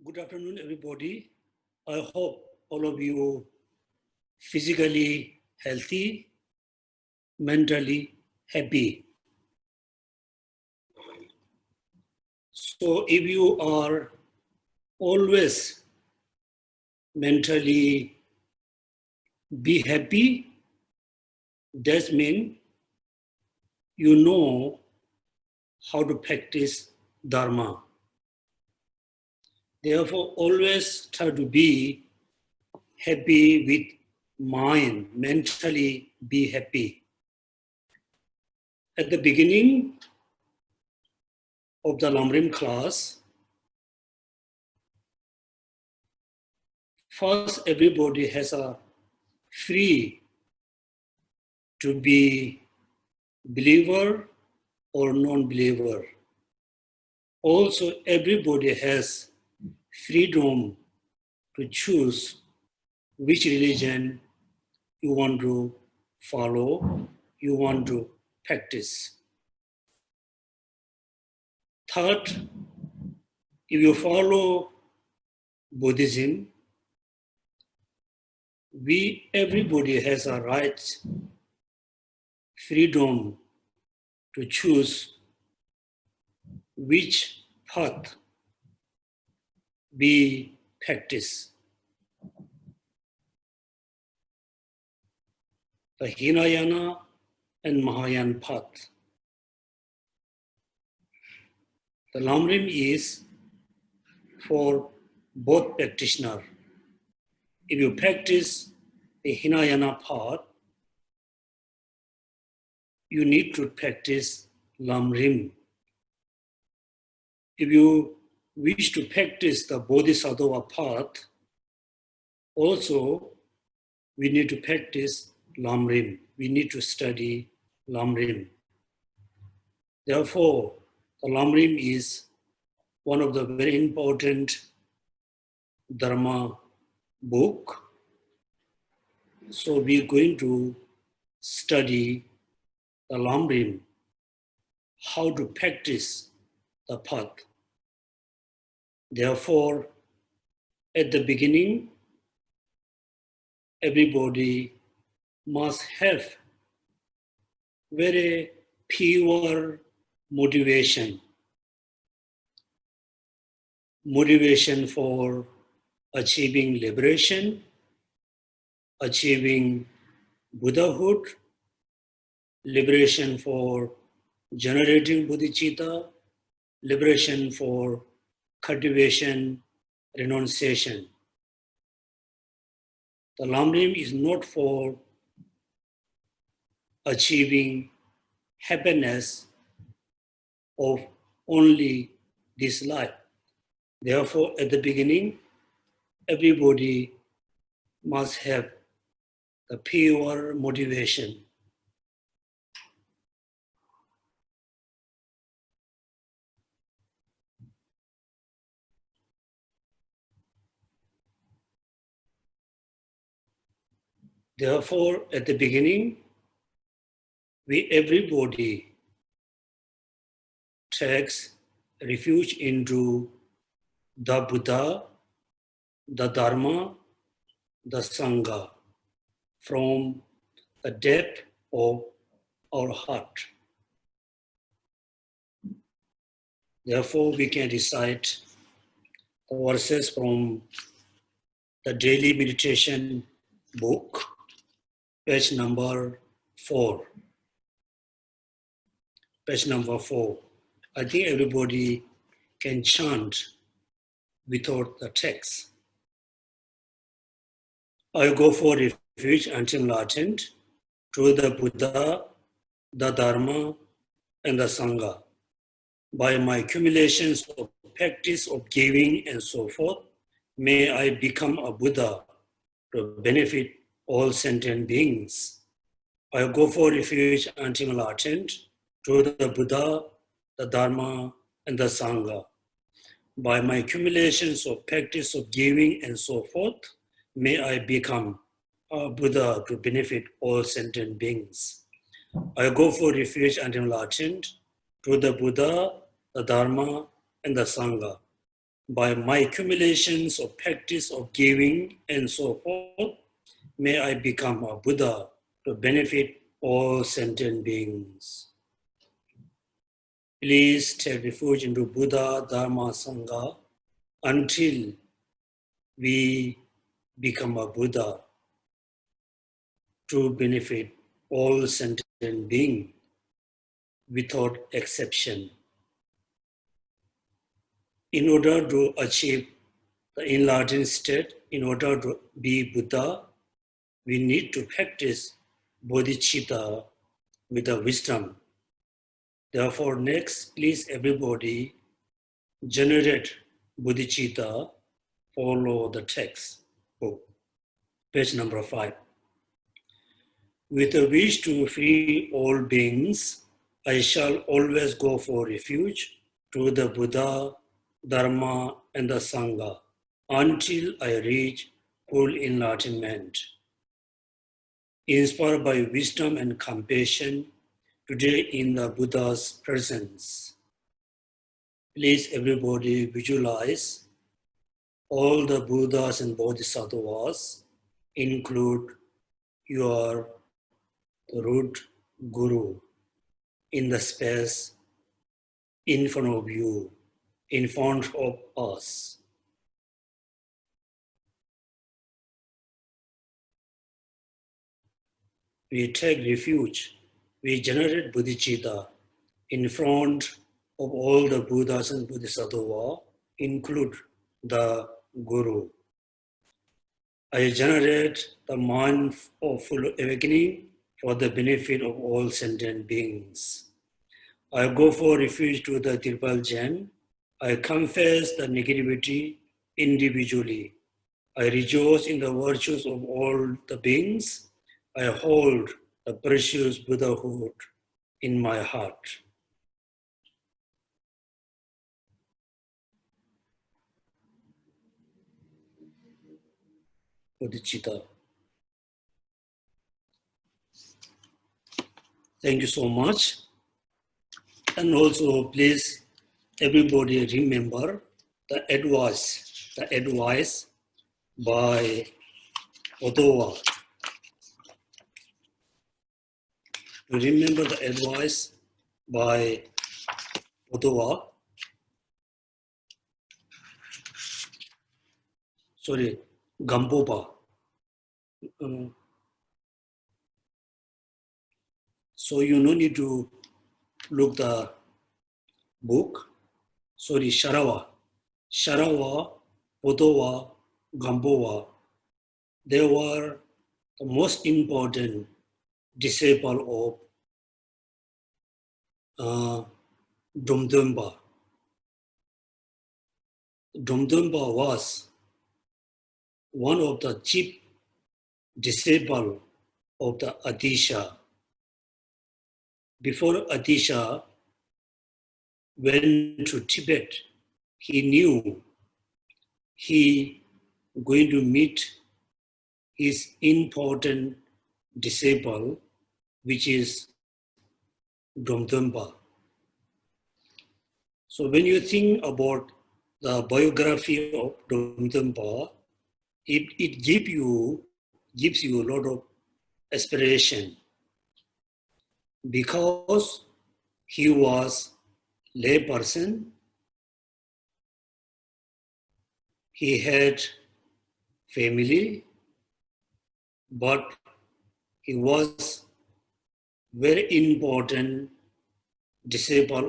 Good afternoon, everybody. I hope all of you physically healthy, mentally happy. So if you are always mentally be happy, that means you know how to practice Dharma. Therefore, always try to be happy with mind, mentally be happy. At the beginning of the Lamrim class, first everybody has a free to be believer or non-believer. Also, everybody has freedom to choose which religion you want to follow, you want to practice. Third, if you follow Buddhism, everybody has a right, freedom to choose which path we practice. The Hinayana and Mahayana path. The Lamrim is for both practitioners. If you practice the Hinayana path, you need to practice Lamrim. If you wish to practice the Bodhisattva path, also we need to practice Lamrim. We need to study Lamrim. Therefore, the Lamrim is one of the very important Dharma book. So we are going to study the Lamrim, how to practice the path. Therefore, at the beginning, everybody must have very pure motivation. Motivation for achieving liberation, achieving Buddhahood, liberation for generating bodhicitta, liberation for cultivation, renunciation. The Lamrim is not for achieving happiness of only this life. Therefore, at the beginning, everybody must have the pure motivation. Therefore, at the beginning, everybody takes refuge into the Buddha, the Dharma, the Sangha from the depth of our heart. Therefore, we can recite the verses from the Daily Meditation book, page number 4. Page number 4. I think everybody can chant without the text. I go for refuge until enlightened through the Buddha, the Dharma, and the Sangha. By my accumulations of practice of giving and so forth, may I become a Buddha to benefit all sentient beings. I go for refuge until enlightened through the Buddha, the Dharma, and the Sangha. By my accumulations of practice of giving and so forth, may I become a Buddha to benefit all sentient beings. I go for refuge until enlightened through the Buddha, the Dharma, and the Sangha. by my accumulations of practice of giving and so forth, may I become a Buddha to benefit all sentient beings. Please take refuge into Buddha, Dharma, Sangha until we become a Buddha to benefit all sentient beings without exception. In order to achieve the enlightened state, in order to be Buddha, we need to practice bodhicitta with the wisdom. Therefore, next, please everybody generate bodhicitta, follow the text book, page number 5. With a wish to free all beings, I shall always go for refuge to the Buddha, Dharma, and the Sangha until I reach full enlightenment. Inspired by wisdom and compassion, today in the Buddha's presence, please everybody visualize all the Buddhas and Bodhisattvas, include your root Guru in the space in front of you, in front of us. We take refuge, we generate bodhicitta in front of all the Buddhas and Bodhisattvas, include the Guru. I generate the mind of full awakening for the benefit of all sentient beings. I go for refuge to the Tirpal Gem. I confess the negativity individually. I rejoice in the virtues of all the beings. I hold the precious Buddhahood in my heart. Bodhicitta. Thank you so much. And also, please, everybody remember the advice by Ottawa. Remember the advice by Ottawa. Sorry, Gampopa. So you no need to look the book. Sorry, Sharawa, Ottawa, Gampopa. They were the most important disciple of Dromdumpa. Dromdumpa was one of the chief disciples of the Atisha. Before Atisha went to Tibet, he knew he going to meet his important disciple, which is Dromdumpa. So when you think about the biography of Dromdumpa, it gives you a lot of aspiration, because he was lay person. He had family, but he was very important disciple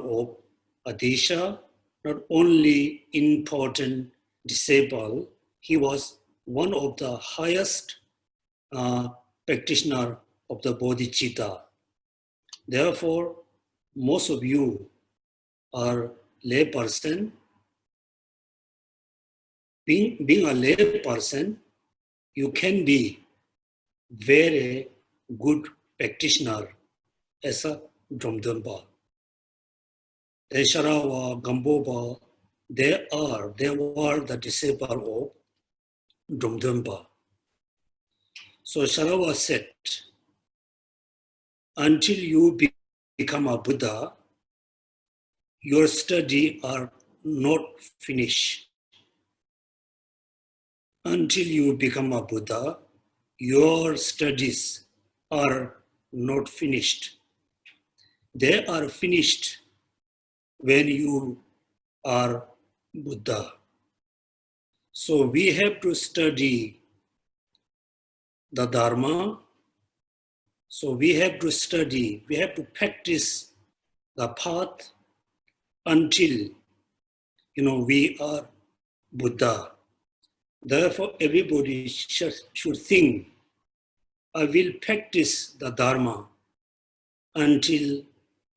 of Atisha. Not only important disciple, he was one of the highest practitioner of the bodhicitta. Therefore, most of you are lay person. Being a lay person, you can be very good practitioner as a Dromdumpa. Sharawa, Gampopa, they were the disciple of Dromdumpa. So Sharawa said, until you become a Buddha, your study are not finished. until you become a Buddha, your studies are not finished. They are finished when you are Buddha. So we have to study the Dharma. So we have to study, we have to practice the path until, we are Buddha. Therefore, everybody should think, I will practice the Dharma until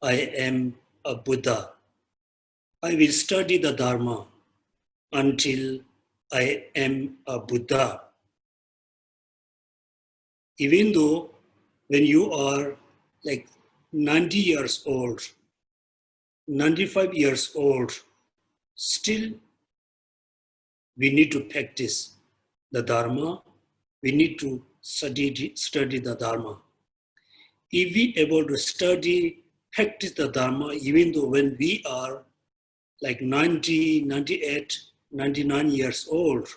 I am a Buddha. I will study the Dharma until I am a Buddha. Even though when you are like 90 years old, 95 years old, still we need to practice the Dharma. We need to study the Dharma. If we able to study, practice the Dharma, even though when we are like 90, 98, 99 years old,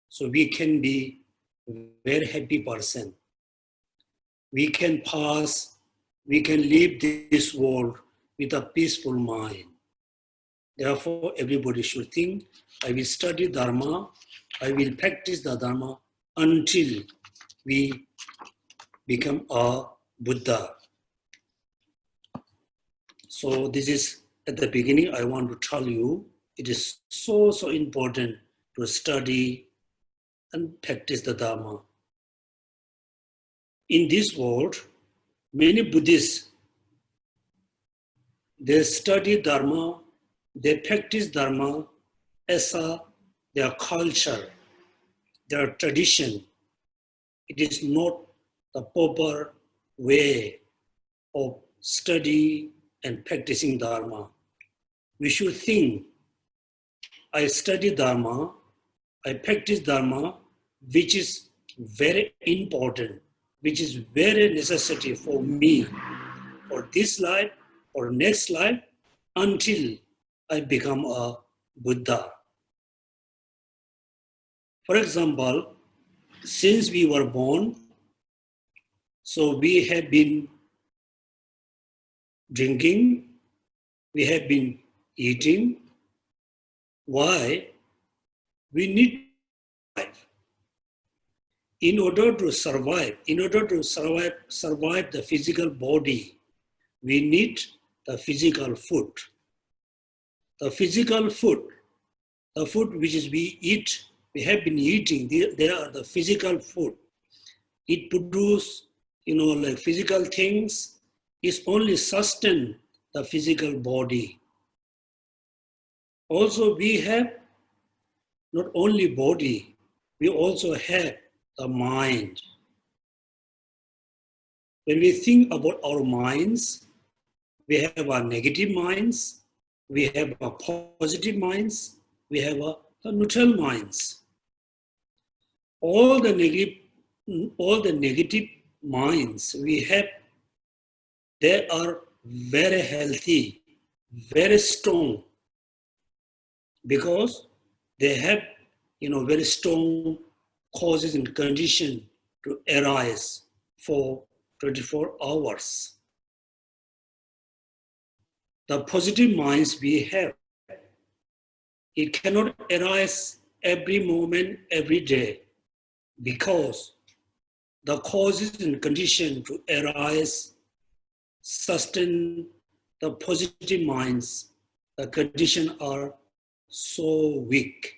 so we can be a very happy person. We can pass, we can leave this world with a peaceful mind. Therefore, everybody should think, I will study Dharma, I will practice the Dharma until we become a Buddha. So this is, at the beginning, I want to tell you, it is so important to study and practice the Dharma. In this world, many Buddhists, they study Dharma, they practice Dharma as their culture, their tradition. It is not the proper way of study and practicing Dharma. We should think, I study Dharma, I practice Dharma, which is very important, which is very necessary for me, for this life, or next life, until I become a Buddha. For example, since we were born, so we have been drinking, we have been eating. Why? We need life. In order to survive the physical body, we need the physical food. The physical food, the food which is we eat, we have been eating, they are the physical food. It produces, like physical things, is only sustain the physical body. Also, we have not only body, we also have the mind. When we think about our minds, we have our negative minds, we have our positive minds, we have our neutral minds. All the negative minds we have, they are very healthy, very strong, because they have, very strong causes and conditions to arise for 24 hours. The positive minds we have, it cannot arise every moment, every day, because the causes and conditions to arise, sustain the positive minds, the conditions are so weak.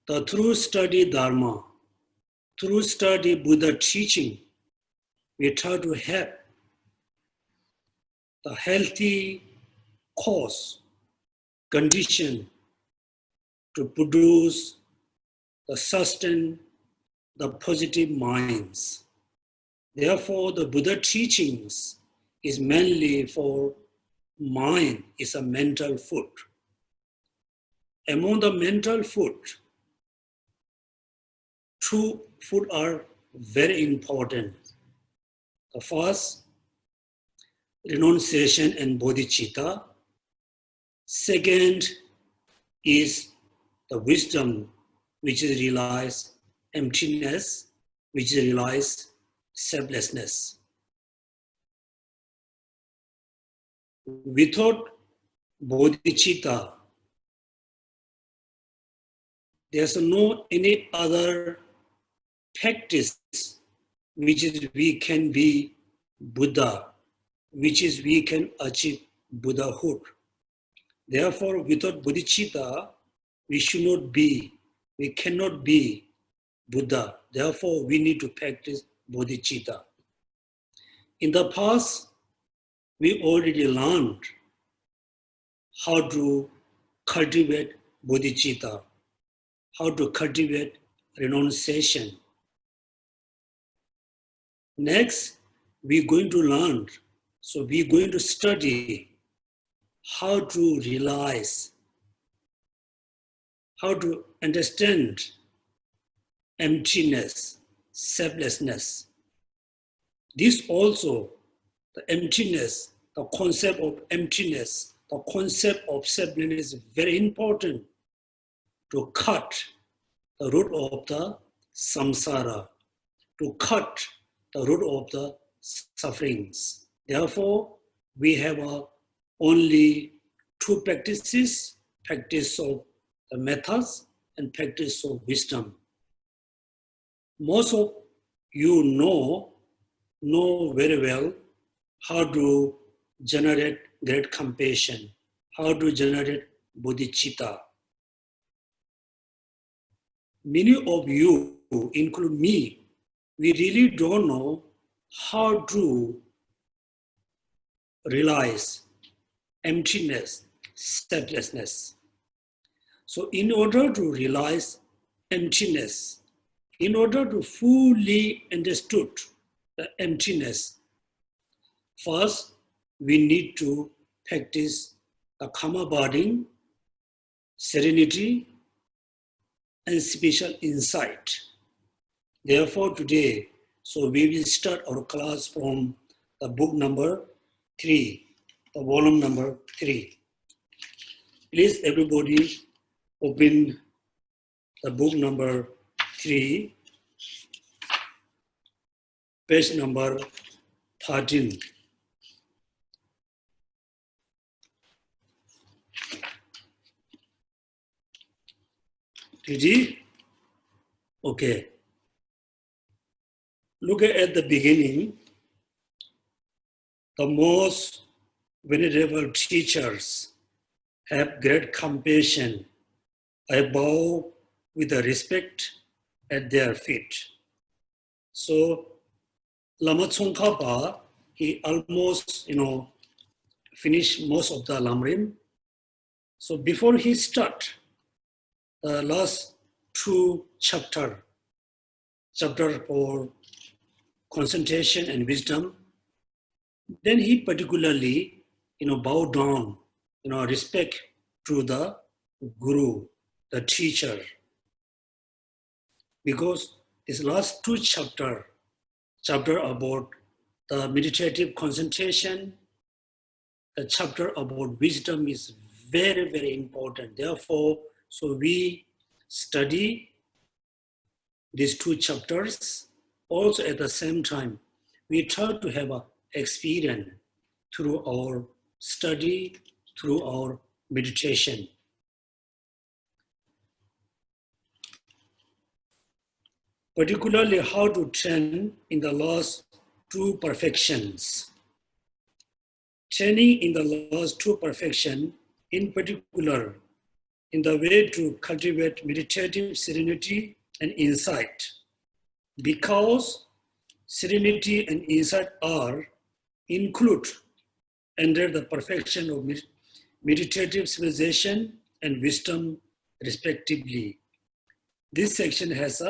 The through study Dharma, through study Buddha teaching, we try to have the healthy cause, condition to produce the sustain the positive minds. Therefore, the Buddha teachings is mainly for mind, is a mental food. Among the mental food, two food are very important. The first, renunciation and bodhicitta. Second is the wisdom which is realize emptiness, which is realize selflessness. Without bodhicitta, there's no any other practice which is we can be Buddha, which is we can achieve Buddhahood. Therefore, without bodhicitta, we cannot be Buddha. Therefore, we need to practice bodhicitta. In the past, we already learned how to cultivate bodhicitta, how to cultivate renunciation. Next, we're going to learn, so we're going to study how to realize, how to understand emptiness, selflessness. This also, the emptiness, the concept of emptiness, the concept of selflessness is very important to cut the root of the samsara, to cut the root of the sufferings. Therefore, we have only two practices, practice of the methods and practice of wisdom. Most of you know very well how to generate great compassion, how to generate bodhicitta. Many of you, include me, we really don't know how to realize emptiness, selflessness. So in order to realize emptiness, in order to fully understood the emptiness, first we need to practice the karma burning, serenity, and special insight. Therefore today, so we will start our class from the book number 3, the volume number 3. Please everybody open the book number 3, page number 13. Ready? Okay. Look at the beginning. The most venerable teachers have great compassion. I bow with the respect at their feet. So Lama Tsong-kha-pa, he almost, finished most of the Lamrim. So before he start, the last 2 chapter for concentration and wisdom, then he particularly, bow down, respect to the guru, the teacher. Because this last 2 chapter about the meditative concentration, the chapter about wisdom is very, very important. Therefore, so we study these 2 chapters. Also at the same time, we try to have an experience through our study, through our meditation. Particularly how to train in the last 2 perfections. Training in the last 2 perfections, in particular, in the way to cultivate meditative serenity and insight. Because serenity and insight are include under the perfection of meditative civilization and wisdom respectively. This section has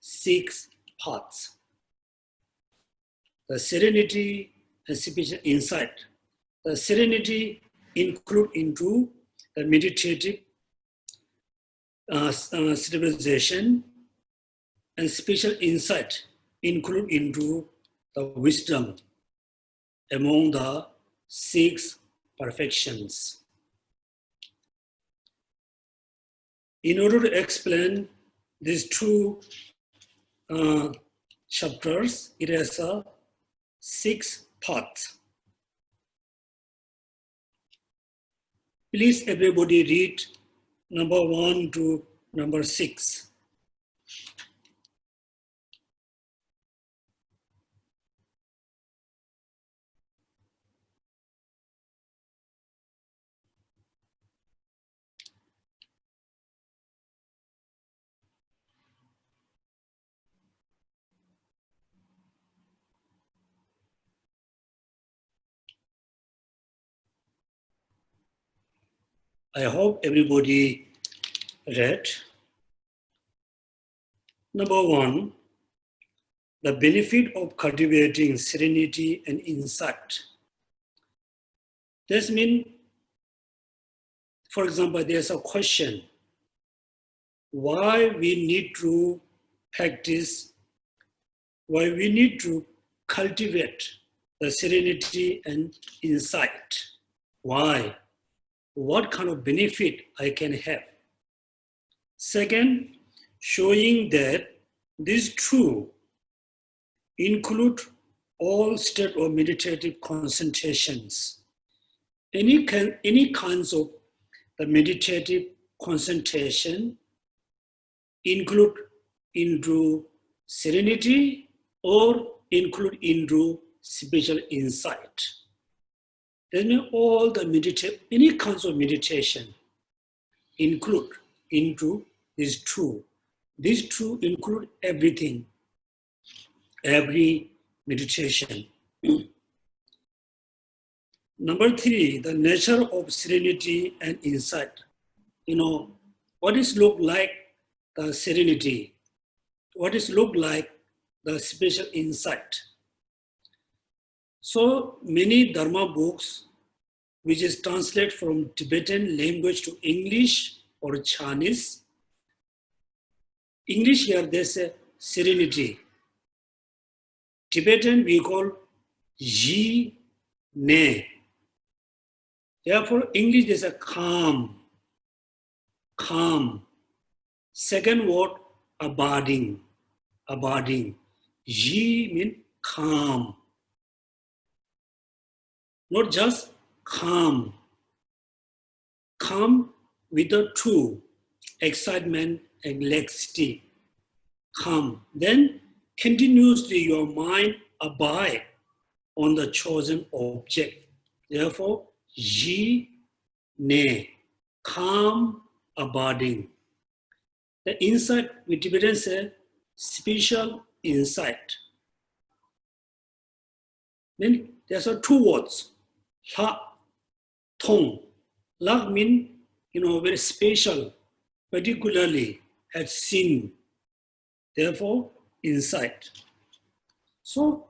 6 parts. The serenity and special insight. The serenity include into the meditative civilization, and special insight include into the wisdom among the 6 perfections. In order to explain these two chapters, it has 6 parts. Please everybody read number 1 to number 6. I hope everybody read. Number 1, the benefit of cultivating serenity and insight. This means, for example, there's a question, why we need to practice, why we need to cultivate the serenity and insight. Why? What kind of benefit I can have? Second, showing that these two include all state of meditative concentrations. Any kinds of the meditative concentration include into serenity or include into spiritual insight. That means all the any kinds of meditation include into these two. These two include everything, every meditation. Number 3, the nature of serenity and insight. What is look like the serenity? What is look like the spiritual insight? So many Dharma books, which is translated from Tibetan language to English or Chinese. English here they say serenity. Tibetan we call ji ne. Therefore English is a calm. Second word abiding. Ji means calm. Not just calm with the two, excitement and laxity. Calm. Then continuously your mind abide on the chosen object. Therefore, ji ne, calm abiding. The insight, we Tibetans say, spiritual insight. Then there's two words, la, tong. La means, very special, particularly has seen. Therefore, insight. So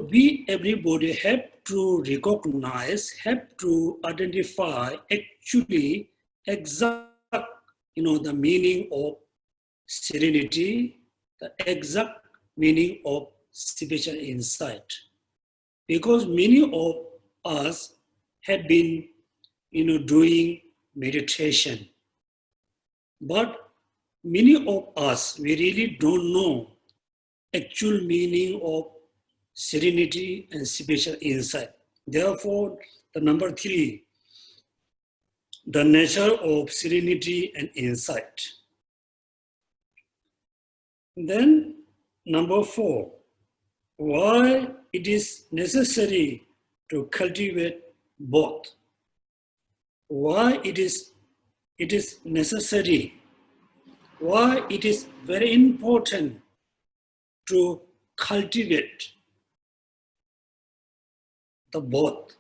we, everybody, have to recognize, have to identify actually exact, the meaning of serenity, the exact meaning of spiritual insight. Because many of us have been, doing meditation. But many of us, we really don't know actual meaning of serenity and spiritual insight. Therefore, the number 3, the nature of serenity and insight. Then number 4, why it is necessary to cultivate both. Why it is necessary, why it is very important to cultivate the both,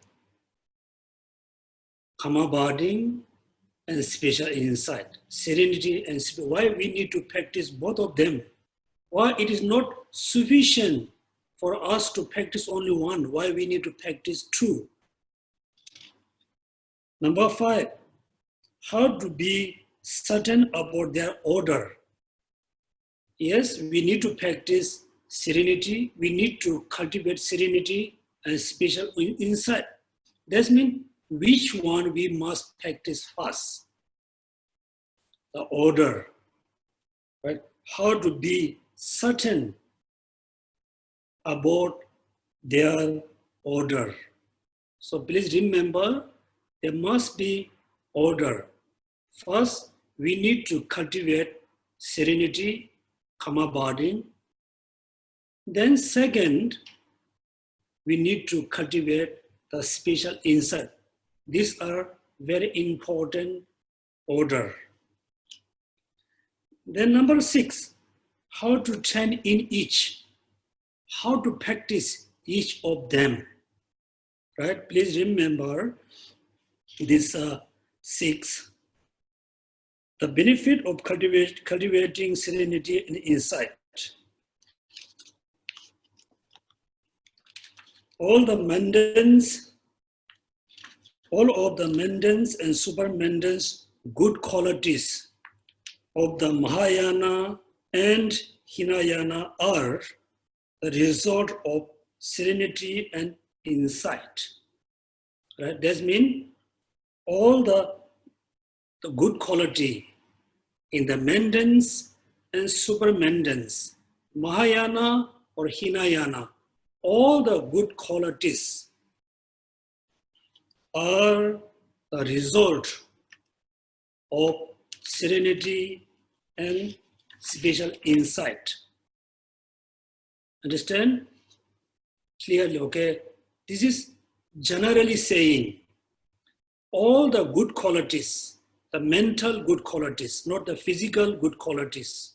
calm abiding and spiritual insight, serenity and spirit. Why we need to practice both of them? Why it is not sufficient for us to practice only one? Why we need to practice 2? Number 5, how to be certain about their order. Yes, we need to practice serenity. We need to cultivate serenity and spiritual insight. That means which one we must practice first. The order right? How to be certain about their order. So please remember, there must be order. First, we need to cultivate serenity, karma burden. Then second, we need to cultivate the special insight. These are very important order. Then number 6, how to train in each, how to practice each of them, right? Please remember these 6. The benefit of cultivating serenity and insight. All of the mundane and super mundane good qualities of the Mahayana and Hinayana are the result of serenity and insight. Right? That means all the good quality in the mundane and super mundane, Mahayana or Hinayana, all the good qualities are the result of serenity and special insight. Understand? Clearly, okay? This is generally saying all the good qualities, the mental good qualities, not the physical good qualities,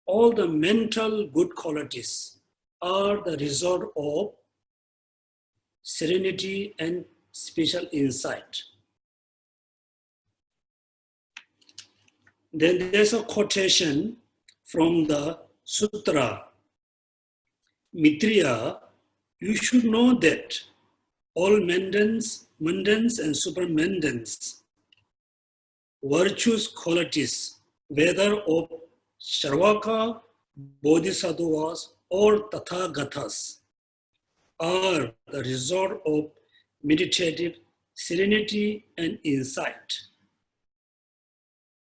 all the mental good qualities are the result of serenity and special insight. Then there's a quotation from the Sutra. Mitriya, you should know that all mundane and super mundane virtuous qualities, whether of Charvaka, Bodhisattvas, or Tathagatas, are the result of meditative serenity and insight.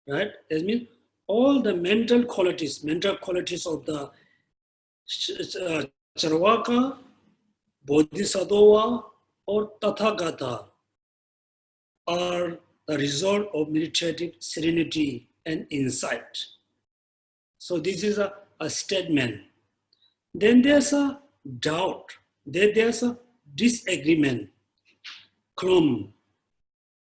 Right? That means all the mental qualities of the Charvaka, Bodhisattva, or Tathagata are the result of meditative serenity and insight. So this is a statement. Then there's a doubt. Then there's a disagreement. Klum,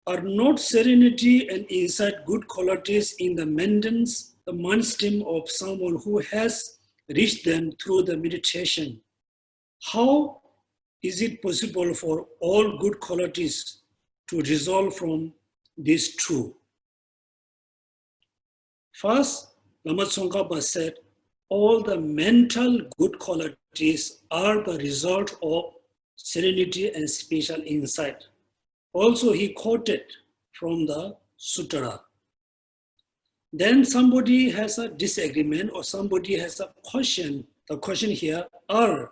are not serenity and insight good qualities in the maintenance, the mind stream of someone who has reached them through the meditation? How is it possible for all good qualities to resolve from these two? First, Lama Tsong-kha-pa said, all the mental good qualities are the result of serenity and special insight. Also, he quoted from the Sutra. Then somebody has a disagreement or somebody has a question. The question here are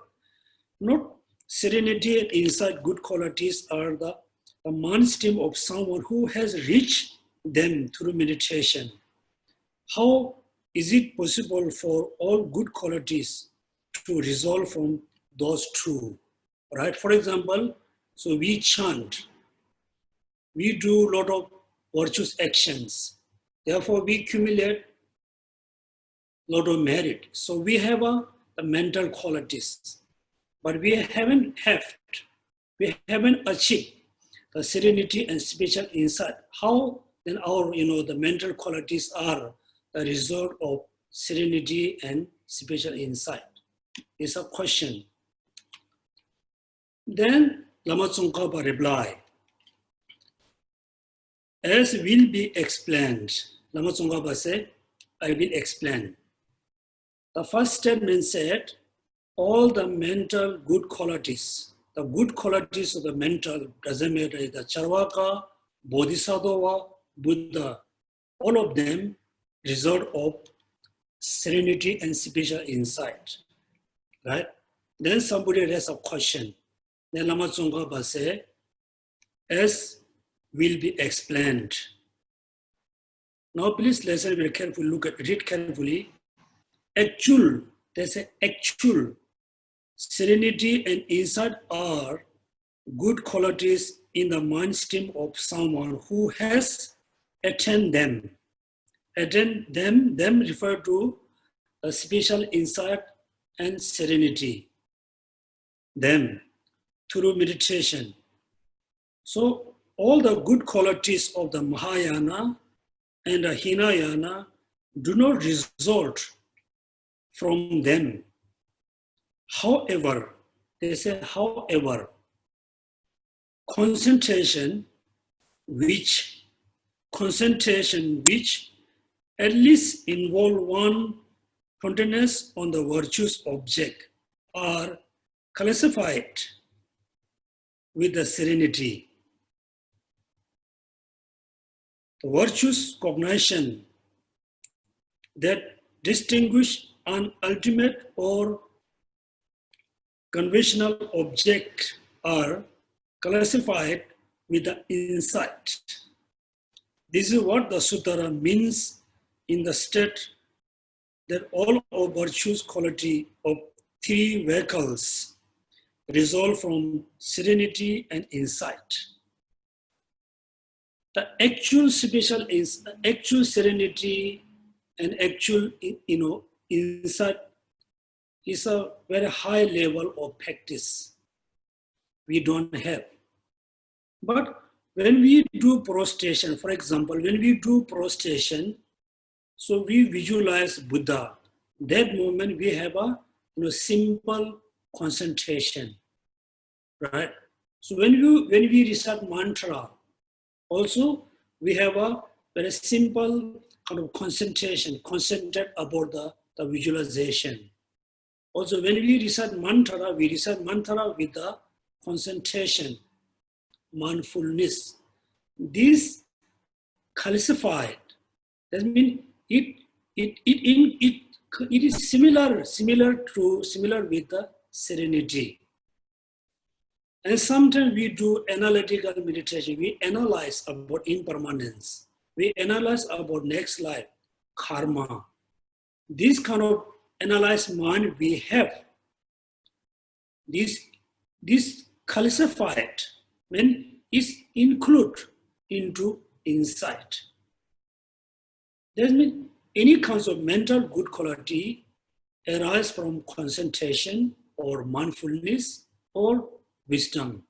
not serenity and insight good qualities are the mind stream of someone who has reached them through meditation. How is it possible for all good qualities to resolve from those two? Right? For example, so we chant, we do a lot of virtuous actions. Therefore, we accumulate a lot of merit. So we have the mental qualities, but we haven't achieved the serenity and special insight. How then our, the mental qualities are the result of serenity and special insight? It's a question. Then Lama Tsong-kha-pa replied, as will be explained. Lama Tsong-kha-pa said, I will explain. The first statement said, all the mental good qualities, the good qualities of the mental, doesn't matter, the Charvaka, Bodhisattva, Buddha, all of them result of serenity and special insight, right? Then somebody raised a question. Then Lama Tsong-kha-pa said, as will be explained. Now please listen very carefully, read carefully. There's an actual serenity and insight are good qualities in the mind stream of someone who has attained them. Them refer to a special insight and serenity. Them through meditation. So all the good qualities of the Mahayana and the Hinayana do not result from them. However, they say, however, concentration which at least involve one contentedness on the virtuous object are classified with the serenity. The virtuous cognition that distinguish an ultimate or conventional object are classified with the insight. This is what the Sutra means in the state that all of virtuous quality of three vehicles result from serenity and insight. The actual serenity and actual insight is a very high level of practice we don't have. But when we do prostration, for example, when we do prostration, so we visualize Buddha. That moment we have a simple concentration, right? So when we recite mantra, also we have a very simple kind of concentration, concentrate about the visualization. Also when we recite mantra with the concentration, mindfulness. This classified, that means it is similar with the serenity. And sometimes we do analytical meditation. We analyze about impermanence. We analyze about next life, karma. This kind of analyzed mind we have. This classified when is included into insight. That means any kinds of mental good quality arise from concentration or mindfulness or wisdom.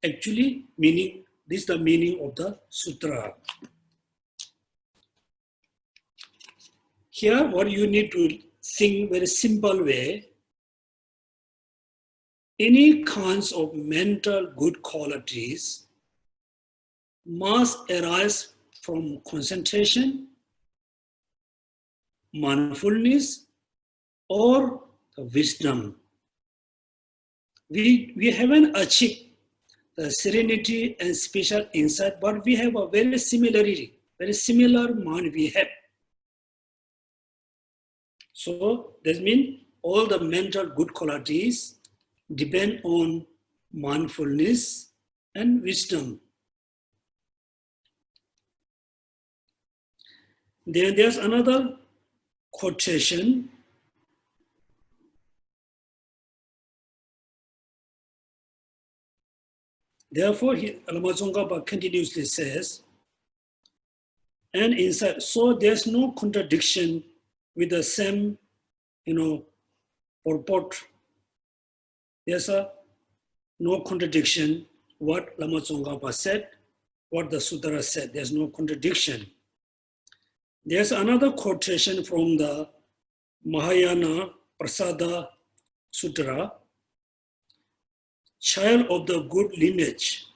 Actually, this is the meaning of the sutra. Here, what you need to think very simple way, any kinds of mental good qualities must arise from concentration, mindfulness, or wisdom. We haven't achieved the serenity and special insight, but we have a very similar mind we have. So that means all the mental good qualities depend on mindfulness and wisdom. Then there's another quotation. Therefore, Lama Tsong-kha-pa continuously says, and insight, so there's no contradiction with the same, purport. There's no contradiction what Lama Tsong-kha-pa said, what the sutra said. There's no contradiction. There's another quotation from the Mahayana Prasada Sutra, child of the good lineage.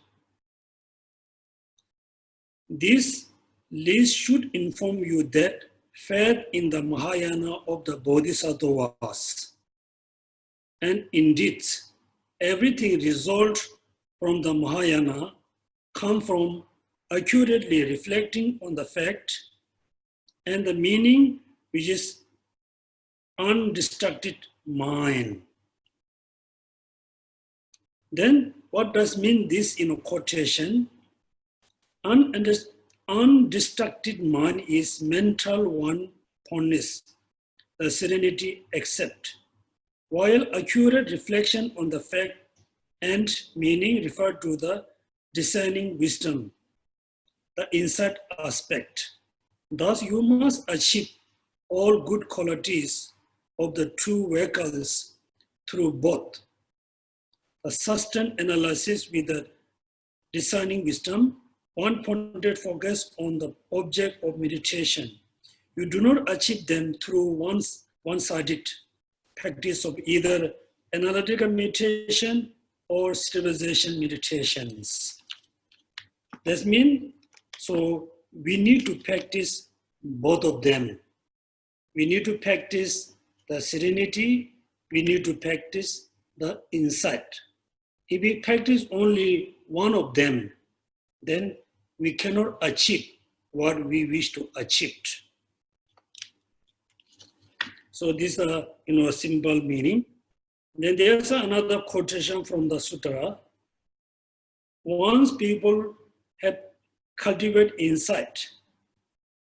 This list should inform you that faith in the Mahayana of the Bodhisattvas, and indeed, everything results from the Mahayana come from accurately reflecting on the fact and the meaning, which is undistracted mind. Then what does mean this in a quotation? undistracted mind is mental one-pointness, the serenity accept, while accurate reflection on the fact and meaning refer to the discerning wisdom, the insight aspect. Thus, you must achieve all good qualities of the two vehicles through both a sustained analysis with the discerning wisdom, one-pointed focus on the object of meditation. You do not achieve them through one-sided practice of either analytical meditation or stabilization meditations. That means, so we need to practice both of them. We need to practice the serenity, we need to practice the insight. If we practice only one of them, then we cannot achieve what we wish to achieve. So this is a simple meaning. Then there's another quotation from the sutra. Once people have cultivated insight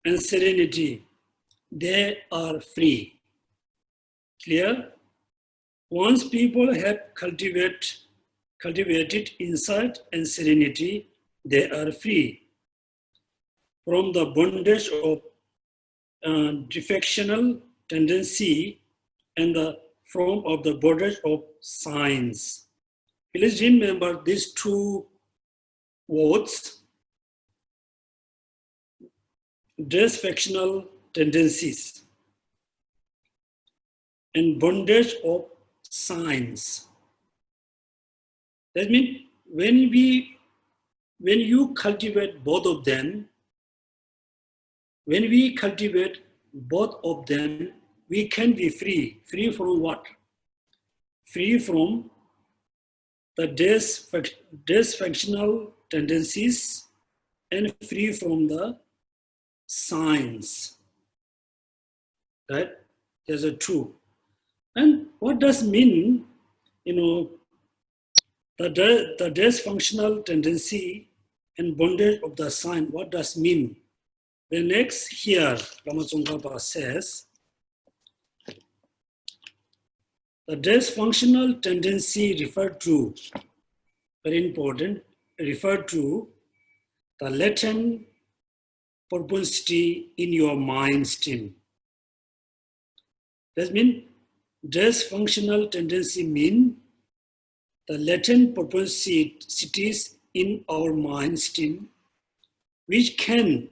and serenity, they are free. Clear? Once people have cultivated insight and serenity, they are free from the bondage of defectional tendency and from the bondage of signs. Please remember these two words, defectional tendencies and bondage of signs. That means when you cultivate both of them, when we cultivate both of them, we can be free. Free from what? Free from the dysfunctional tendencies and free from the signs. Right? There's a two. And what does mean, the dysfunctional tendency and bondage of the sign, what does mean? The next here, Tsong-kha-pa says, the dysfunctional tendency referred to, very important, referred to the latent propensity in your mind stream. That means dysfunctional tendency mean the latent propensities in our mind stream which can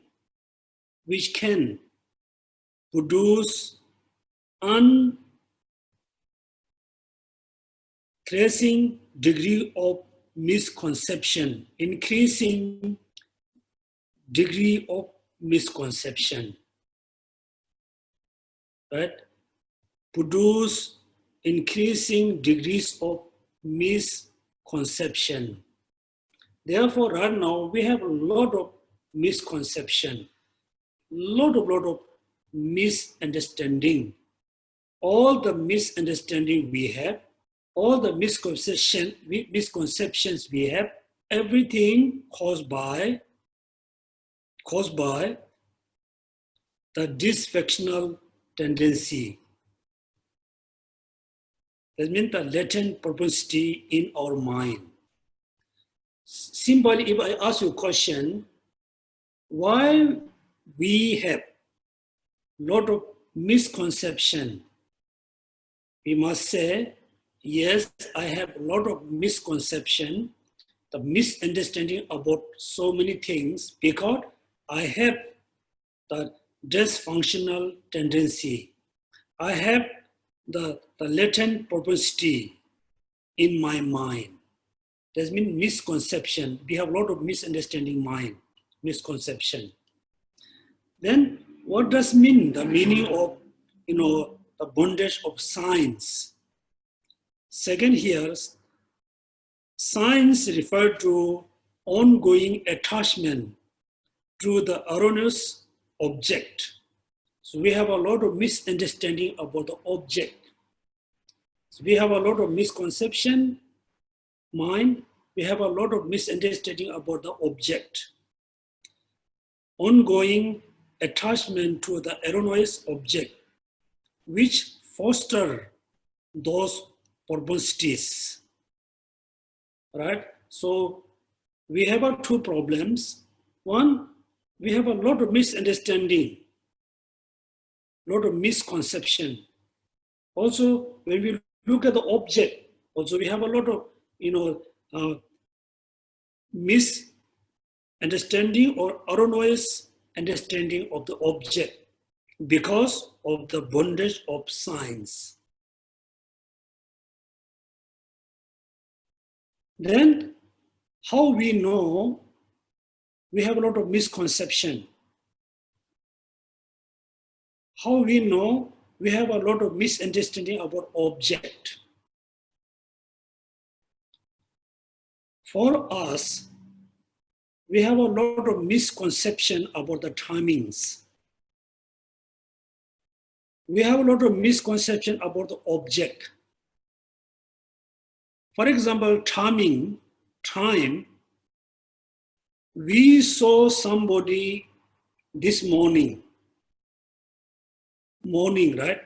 produce increasing degree of misconception, increasing degree of misconception, right? Produce increasing degrees of misconception. Therefore, right now we have a lot of misconception, lot of misunderstanding. All the misunderstanding we have, all the misconceptions we have, everything caused by the dysfunctional tendency. That means the latent propensity in our mind. Simply, if I ask you a question, why we have a lot of misconception, we must say, yes, I have a lot of misconception, the misunderstanding about so many things, because I have the dysfunctional tendency. I have the latent propensity in my mind. That means misconception. We have a lot of misunderstanding mind, misconception. Then what does mean the meaning of the bondage of signs? Second here, signs refer to ongoing attachment to the erroneous object. So we have a lot of misunderstanding about the object. So we have a lot of misconception, mind. We have a lot of misunderstanding about the object. ongoing attachment to the erroneous object, which foster those perversities. Right? So we have two problems. One, we have a lot of misunderstanding, lot of misconception. Also, when we look at the object, also we have a lot of misunderstanding or erroneous understanding of the object because of the bondage of science. Then, how we know we have a lot of misconception? How we know we have a lot of misunderstanding about object? For us, we have a lot of misconception about the timings. We have a lot of misconception about the object. For example, time, we saw somebody this morning, right?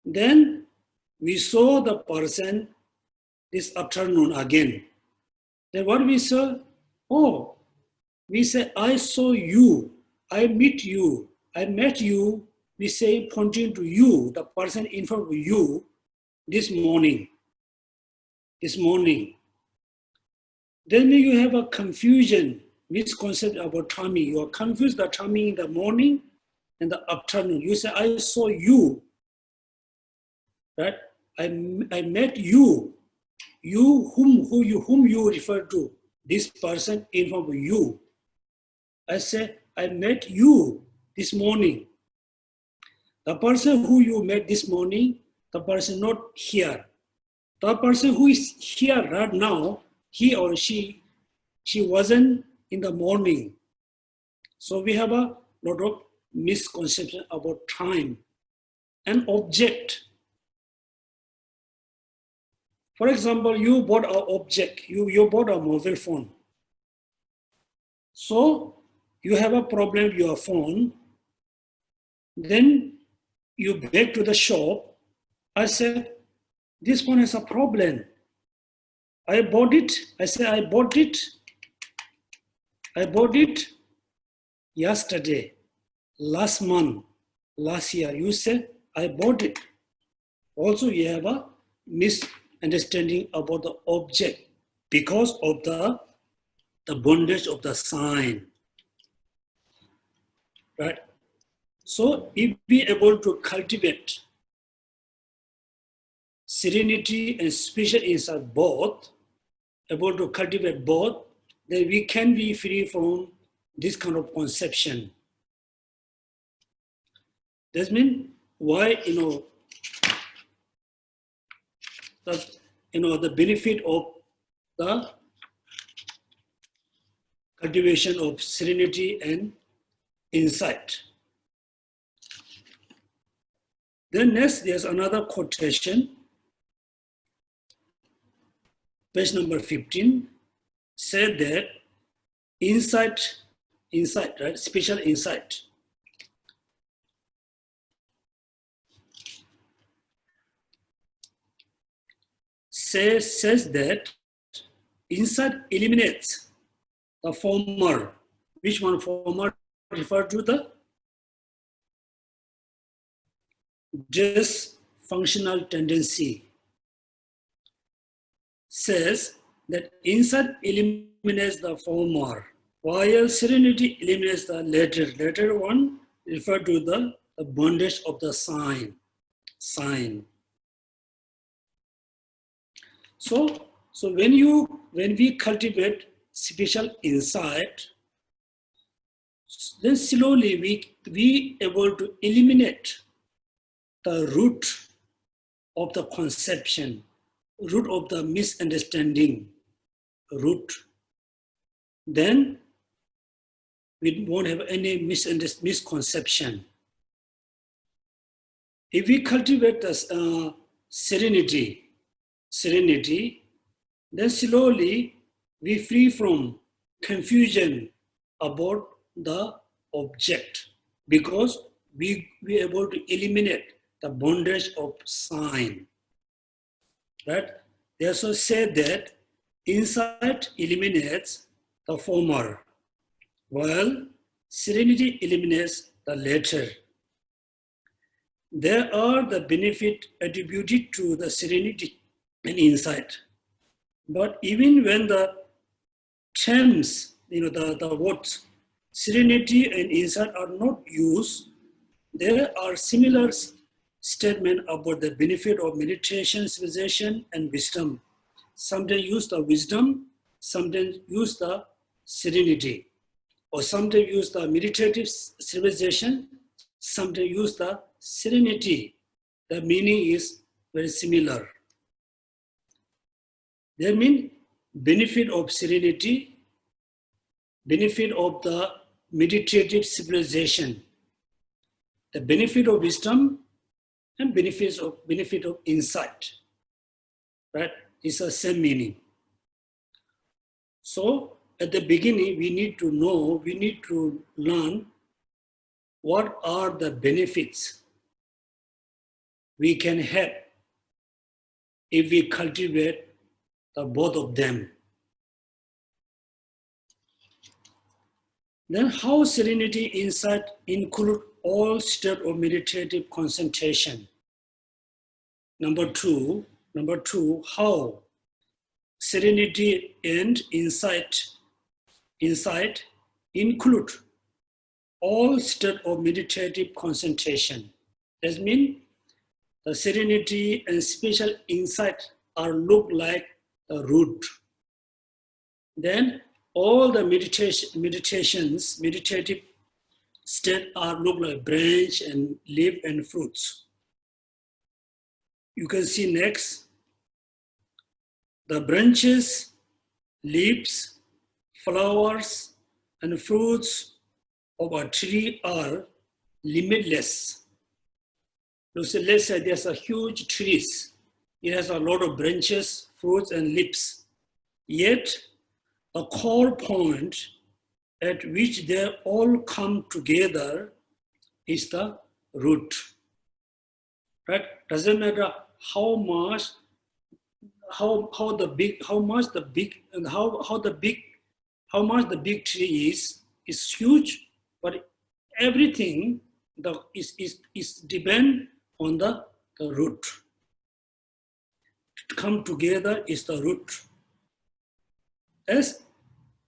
Then we saw the person this afternoon again. Then what we saw? Oh, we say, I saw you, I met you, we say pointing to you, the person in front of you this morning. Then you have a confusion, misconception about timing. You are confused the timing in the morning and the afternoon. You say, I saw you, right? I met you. Whom you refer to, this person in front of you. I say, I met you this morning. The person who you met this morning, the person not here. The person who is here right now, he or she wasn't in the morning. So we have a lot of misconception about time and object. For example, you bought an object, you bought a mobile phone. So you have a problem with your phone. Then you back to the shop. I said, this phone has a problem. I bought it. I said, I bought it yesterday, last month, last year. You said, I bought it. Also, you have a misunderstanding about the object because of the bondage of the sign. Right? So if we are able to cultivate serenity and spiritual insight both, able to cultivate both, then we can be free from this kind of conception. That means why the benefit of the cultivation of serenity and insight. Then next, there's another quotation. Page number 15 said that insight, right? Special insight. Says that insight eliminates the former. Which one former refer to the dysfunctional tendency. Says that insight eliminates the former, while serenity eliminates the latter. Latter one refer to the bondage of the sign. So when we cultivate spiritual insight, then slowly we able to eliminate the root of the conception, root of the misunderstanding, root. Then we won't have any misconception. If we cultivate this serenity, then slowly we free from confusion about the object, because we are able to eliminate the bondage of sign. Right? They also said that insight eliminates the former, while serenity eliminates the latter. There are the benefit attributed to the serenity and insight. But even when the terms, the words serenity and insight are not used, there are similar statements about the benefit of meditation, civilization, and wisdom. Sometimes use the wisdom, sometimes use the serenity, or sometimes use the meditative civilization, sometimes use the serenity. The meaning is very similar. They mean benefit of serenity, benefit of the meditative civilization, the benefit of wisdom, and benefit of insight. Right? It's the same meaning. So at the beginning, we need to learn what are the benefits we can have if we cultivate the both of them. Then how serenity, insight include all states of meditative concentration. Number two, how serenity and insight include all states of meditative concentration. That means the serenity and special insight are look like the root. Then all the meditative state are look like branch and leaf and fruits. You can see next, the branches, leaves, flowers, and fruits of a tree are limitless. So let's say there's a huge tree. It has a lot of branches, fruits, and leaves. Yet, the core point at which they all come together is the root. Right? Doesn't matter how much the big tree is huge, but everything is depend on the root. To come together is the root. As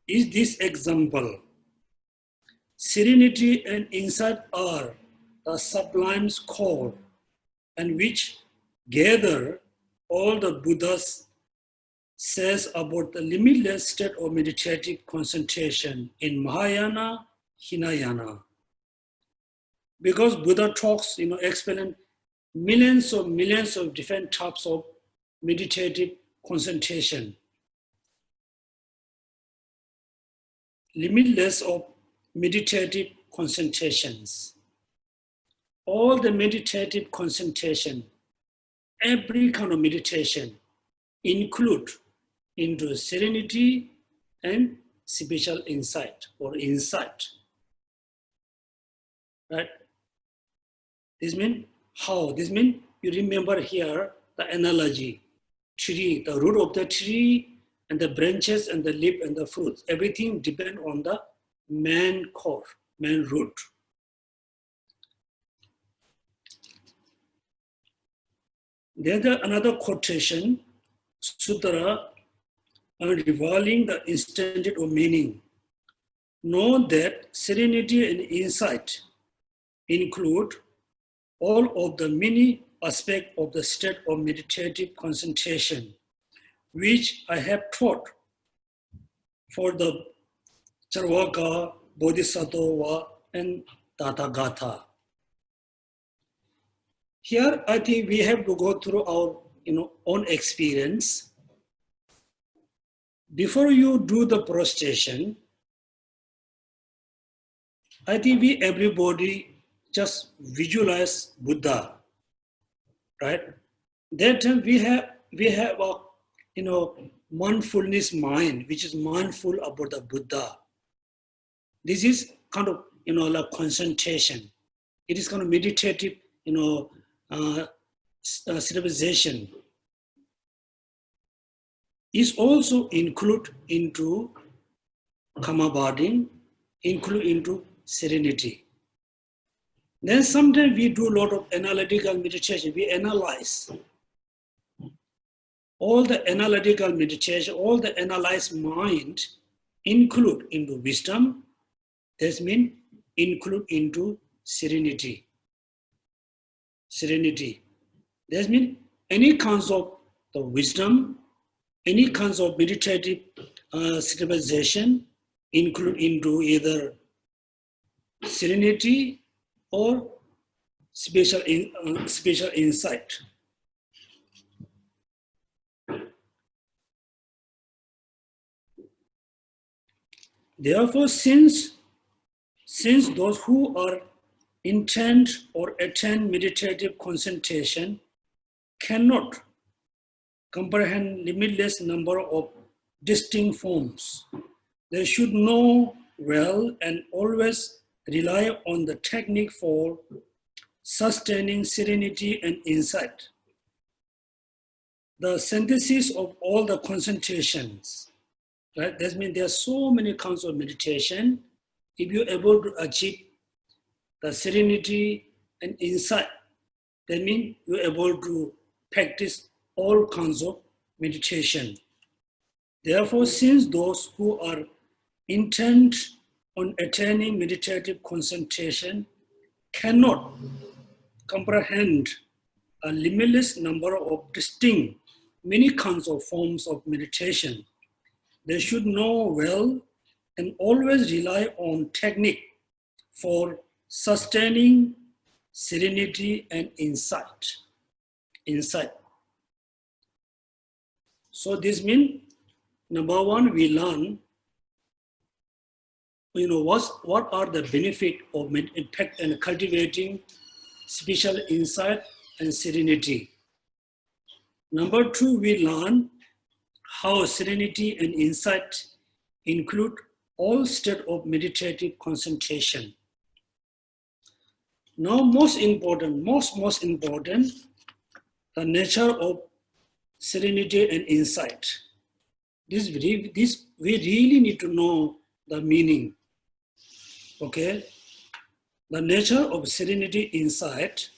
is this example, serenity and insight are the sublime's core, and which gather all the Buddhas says about the limitless state of meditative concentration in Mahayana, Hinayana. Because Buddha talks, explain millions of different types of meditative concentration. Limitless of meditative concentrations. All the meditative concentration, every kind of meditation include into serenity and spiritual insight or insight. Right? This means how? This means you remember here the analogy. Tree, the root of the tree and the branches and the leaf and the fruits. Everything depends on the main core, main root. There's another quotation, Sutra, revealing the instant of meaning. Know that serenity and insight include all of the many aspects of the state of meditative concentration, which I have taught for the Charvaka, Bodhisattva, and Tathagata. Here, I think we have to go through our own experience. Before you do the prostration, I think everybody just visualize Buddha, right? That time we have a mindfulness mind, which is mindful about the Buddha. This is kind of like concentration. It is kind of meditative, civilization. Is also include into karma body, include into serenity. Then sometimes we do a lot of analytical meditation. We analyze all the analytical meditation, all the analyzed mind include into wisdom. That means include into serenity. Serenity. That means any kinds of the wisdom, any kinds of meditative civilization include into either serenity or special insight. Therefore, since those who are intent or attain meditative concentration cannot comprehend limitless number of distinct forms, they should know well and always rely on the technique for sustaining serenity and insight. The synthesis of all the concentrations, right? That means there are so many kinds of meditation. If you're able to achieve the serenity and insight, that means you're able to practice all kinds of meditation. Therefore, since those who are intent on attaining meditative concentration cannot comprehend a limitless number of distinct, many kinds of forms of meditation, they should know well and always rely on technique for sustaining serenity and insight. So this means, number one, we learn, what are the benefit of impact and cultivating special insight and serenity. Number two, we learn how serenity and insight include all state of meditative concentration. Now, most important, the nature of serenity and insight. This we really need to know the meaning. Okay, the nature of serenity, insight.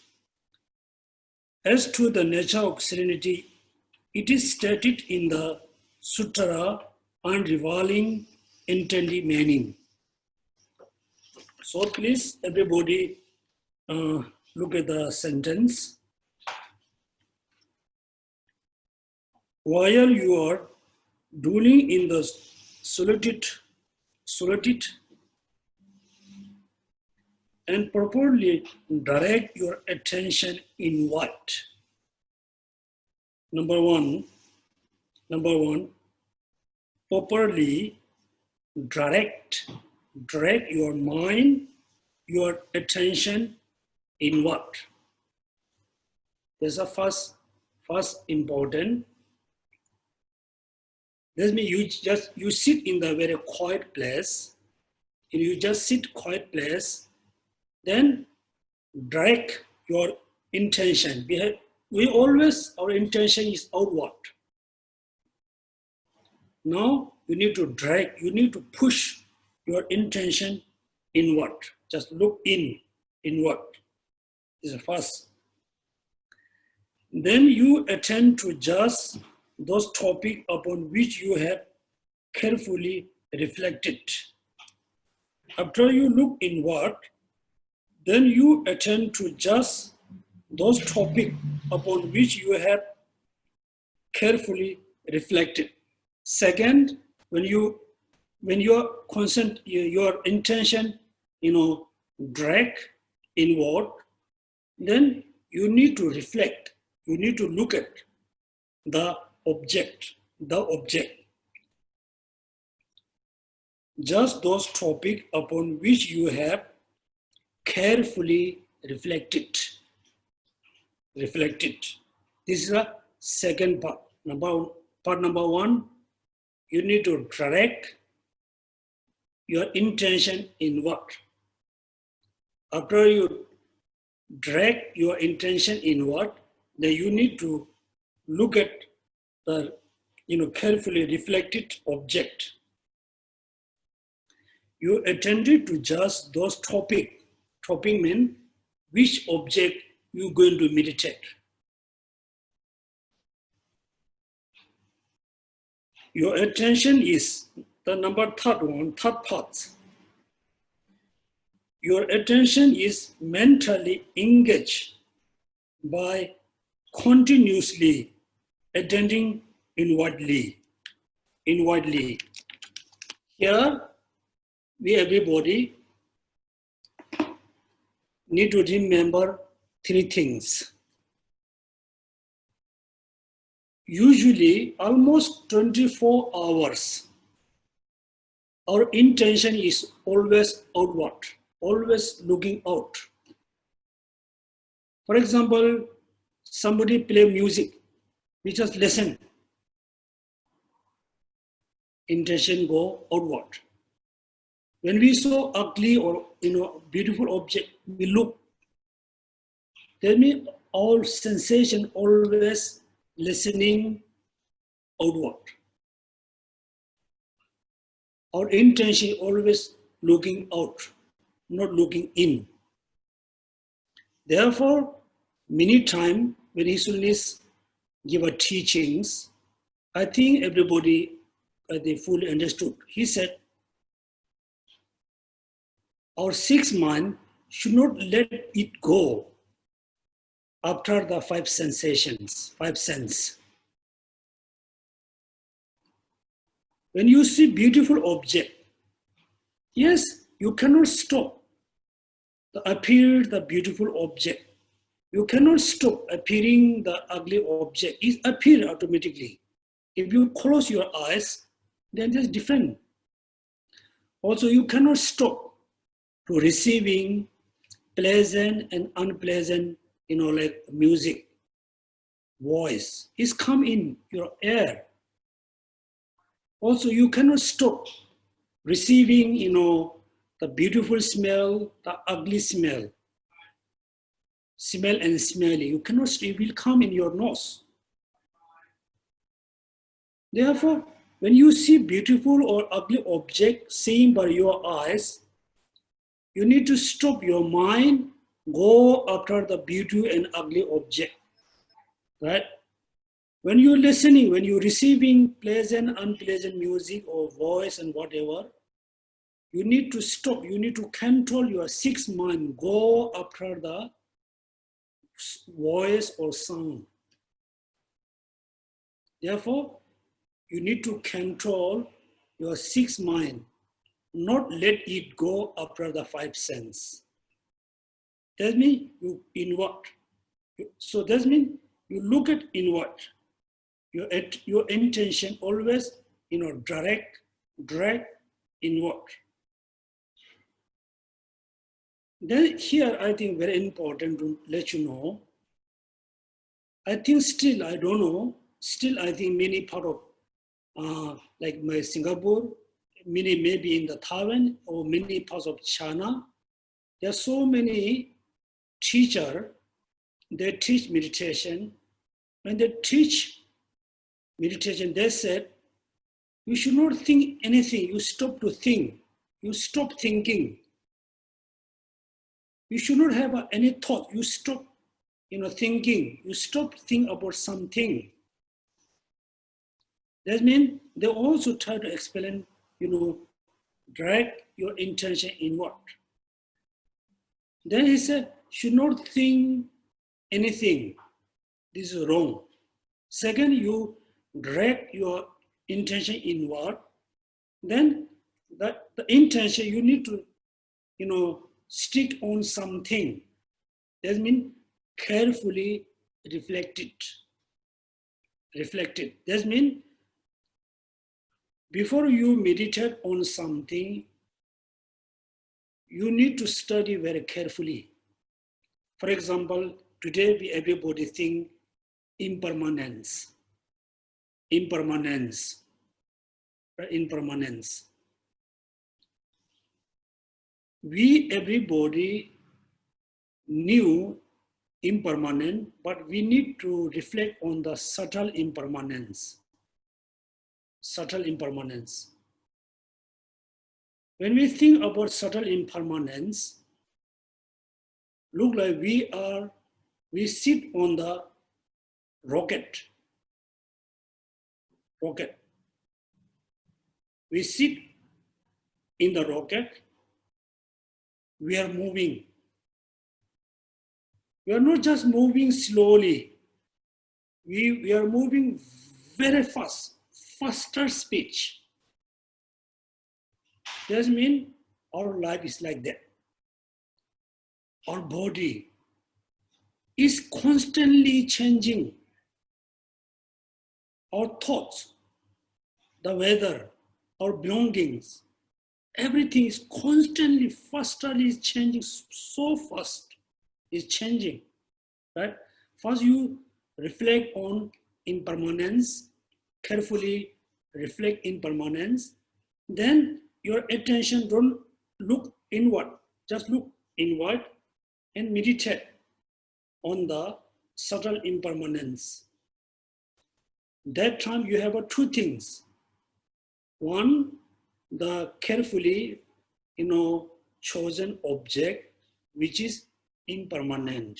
As to the nature of serenity, it is stated in the Sutra Unraveling Intended Meaning. So please, everybody, look at the sentence. While you are dwelling in the solitude and properly direct your attention inward. Number one, properly direct your mind, your attention inward. That's the first important. That means you sit in the very quiet place, and you just sit quiet place, then direct your intention. Our intention is outward. Now you need to push your intention inward. Just look inward. This is the first. Then you attend to just those topics upon which you have carefully reflected. After you look inward, then you attend to just those topics upon which you have carefully reflected. Second, when your intention, drag inward, then you need to reflect. You need to look at the object. Just those topics upon which you have carefully reflected. This is the second part. Part number one, you need to direct your intention inward. After you drag your intention inward, then you need to look at the carefully reflected object. You attended to just those topic. Topic means which object you're going to meditate. Your attention is the third part. Your attention is mentally engaged by continuously attending inwardly. Here, we everybody need to remember three things. Usually, almost 24 hours, our intention is always outward, always looking out. For example, somebody play music, we just listen. Intention go outward. When we saw ugly or beautiful object, we look. That means all sensation always listening outward. Our intention always looking out, not looking in. Therefore, many times when His Holiness give a teachings, I think everybody fully understood. He said, our sixth mind should not let it go after the five sensations, five senses. When you see beautiful object, yes, you cannot stop the beautiful object. You cannot stop appearing the ugly object. It appears automatically. If you close your eyes, then it's different. Also, you cannot stop to receiving pleasant and unpleasant, like music, voice. It's come in your ear. Also, you cannot stop receiving, the beautiful smell, the ugly smell. Smell and smelling. You cannot stop, it will come in your nose. Therefore, when you see beautiful or ugly object seen by your eyes, you need to stop your mind, go after the beauty and ugly object, right? When you're listening, when you're receiving pleasant, unpleasant music or voice and whatever, you need to stop, you need to control your sixth mind, go after the voice or sound. Therefore, you need to control your sixth mind, not let it go after the five senses. That means you inward. So that means you look at inward. Your intention always, drag inward. Then here, I think very important to let you know, I think still, I don't know, still I think many part of, like my Singapore, many maybe in the Taiwan or many parts of China, there are so many teachers, they teach meditation. When they teach meditation, they said, you should not think anything, you stop to think, you stop thinking. You should not have any thought, you stop thinking, you stop think about something. That means they also try to explain, drag your intention inward. Then he said, should not think anything. This is wrong. Second, you drag your intention inward. Then the intention, you need to, stick on something. That means carefully reflect it. That means before you meditate on something, you need to study very carefully. For example, today everybody think impermanence. We, everybody, new, impermanent, but we need to reflect on the subtle impermanence. Subtle impermanence. When we think about subtle impermanence, look like we sit on the rocket. We sit in the rocket, we are moving. We are not just moving slowly. We are moving very fast, faster speed. That means our life is like that. Our body is constantly changing. Our thoughts, the weather, our belongings, everything is constantly, faster is changing, so fast is changing, right? First you reflect on impermanence, carefully reflect impermanence, then your attention don't look inward, just look inward and meditate on the subtle impermanence. That time you have two things. One, the carefully, chosen object, which is impermanent.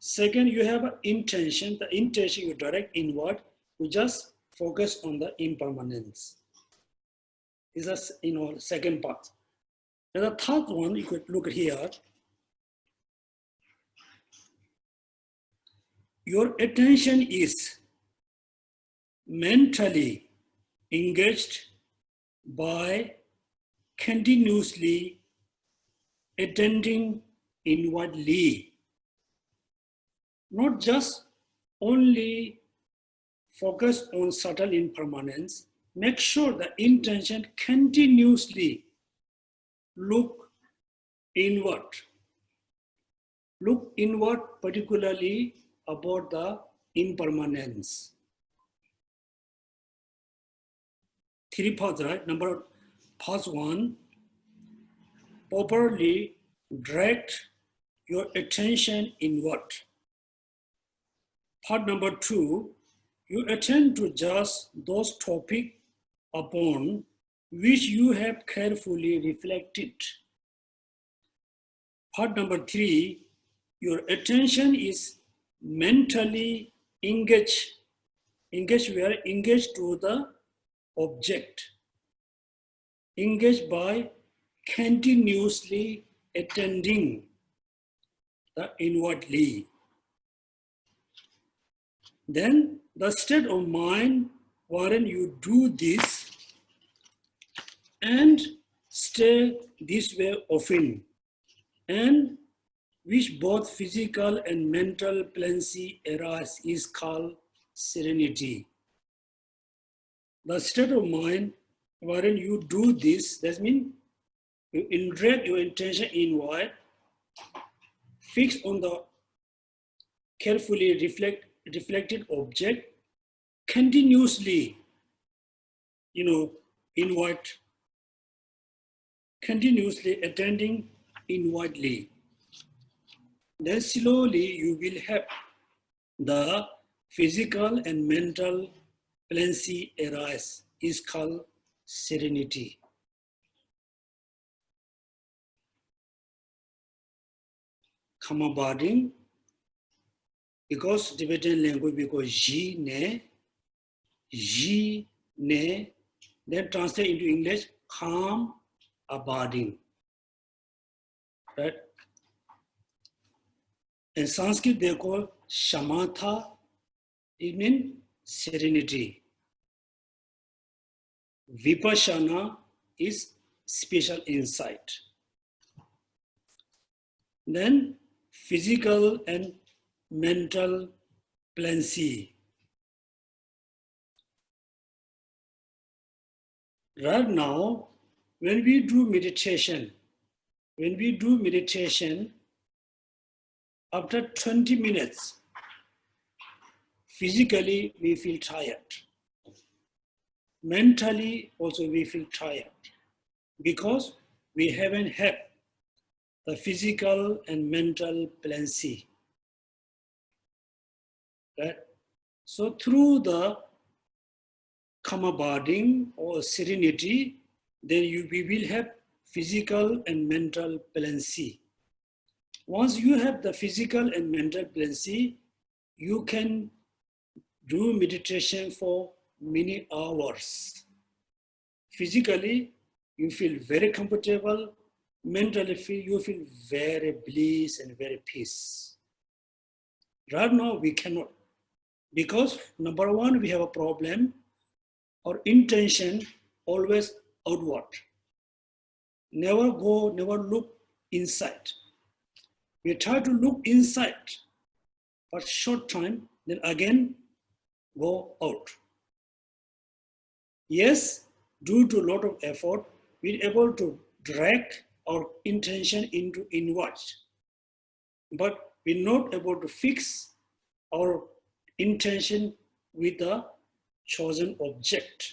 Second, you have an intention. The intention you direct inward. You just focus on the impermanence. This is, second part. And the third one, you could look here. Your attention is mentally engaged by continuously attending inwardly, not just only focus on subtle impermanence. Make sure the intention continuously look inward. Look inward, particularly about the impermanence. Three parts, right? Part one, properly direct your attention inward. Part number two, you attend to just those topics upon which you have carefully reflected. Part number three, your attention is mentally engaged. Engaged where? Engaged to the object. Engaged by continuously attending the inwardly. Then the state of mind wherein you do this and stay this way often, and which both physical and mental plenty arise, is called serenity. The state of mind wherein you do this, that means you direct your intention inward, fix on the carefully reflected object, continuously, inward, continuously attending inwardly. Then slowly you will have the physical and mental plenty arise, is called serenity. Karma barding, because Tibetan language, because ji ne, then translate into English, calm abiding, right? In Sanskrit, they call shamatha, it means serenity. Vipassana is special insight. Then physical and mental plenty. Right now, when we do meditation, after 20 minutes, physically we feel tired. Mentally also we feel tired because we haven't had the physical and mental balancing. Right? So through the karma barding or serenity, then we will have physical and mental balancing. Once you have the physical and mental balancing, you can do meditation for many hours. Physically, you feel very comfortable. Mentally, you feel very bliss and very peace. Right now, we cannot. Because number one, we have a problem. Our intention always outward. Never look inside. We try to look inside for short time, then again go out. Yes, due to a lot of effort, we're able to direct our intention into inward. But we're not able to fix our intention with the chosen object.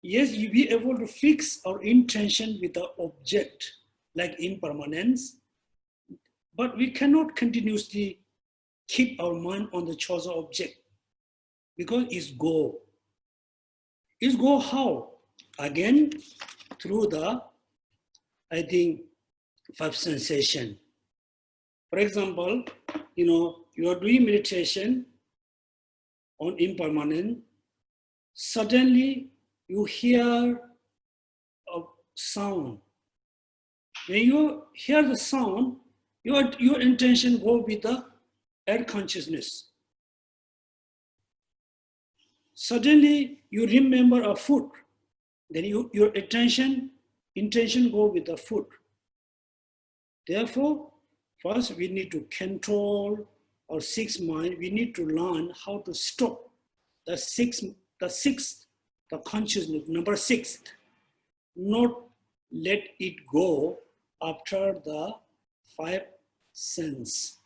Yes, you be able to fix our intention with the object, like impermanence, but we cannot continuously keep our mind on the chosen object because it's go. It's go how? Again, through the, I think, five sensation. For example, you are doing meditation on impermanent, suddenly you hear a sound. When you hear the sound, your intention go with the air consciousness. Suddenly you remember a food, then your intention go with the food. Therefore, first we need to control our sixth mind. We need to learn how to stop the consciousness, number six, not let it go after the five senses.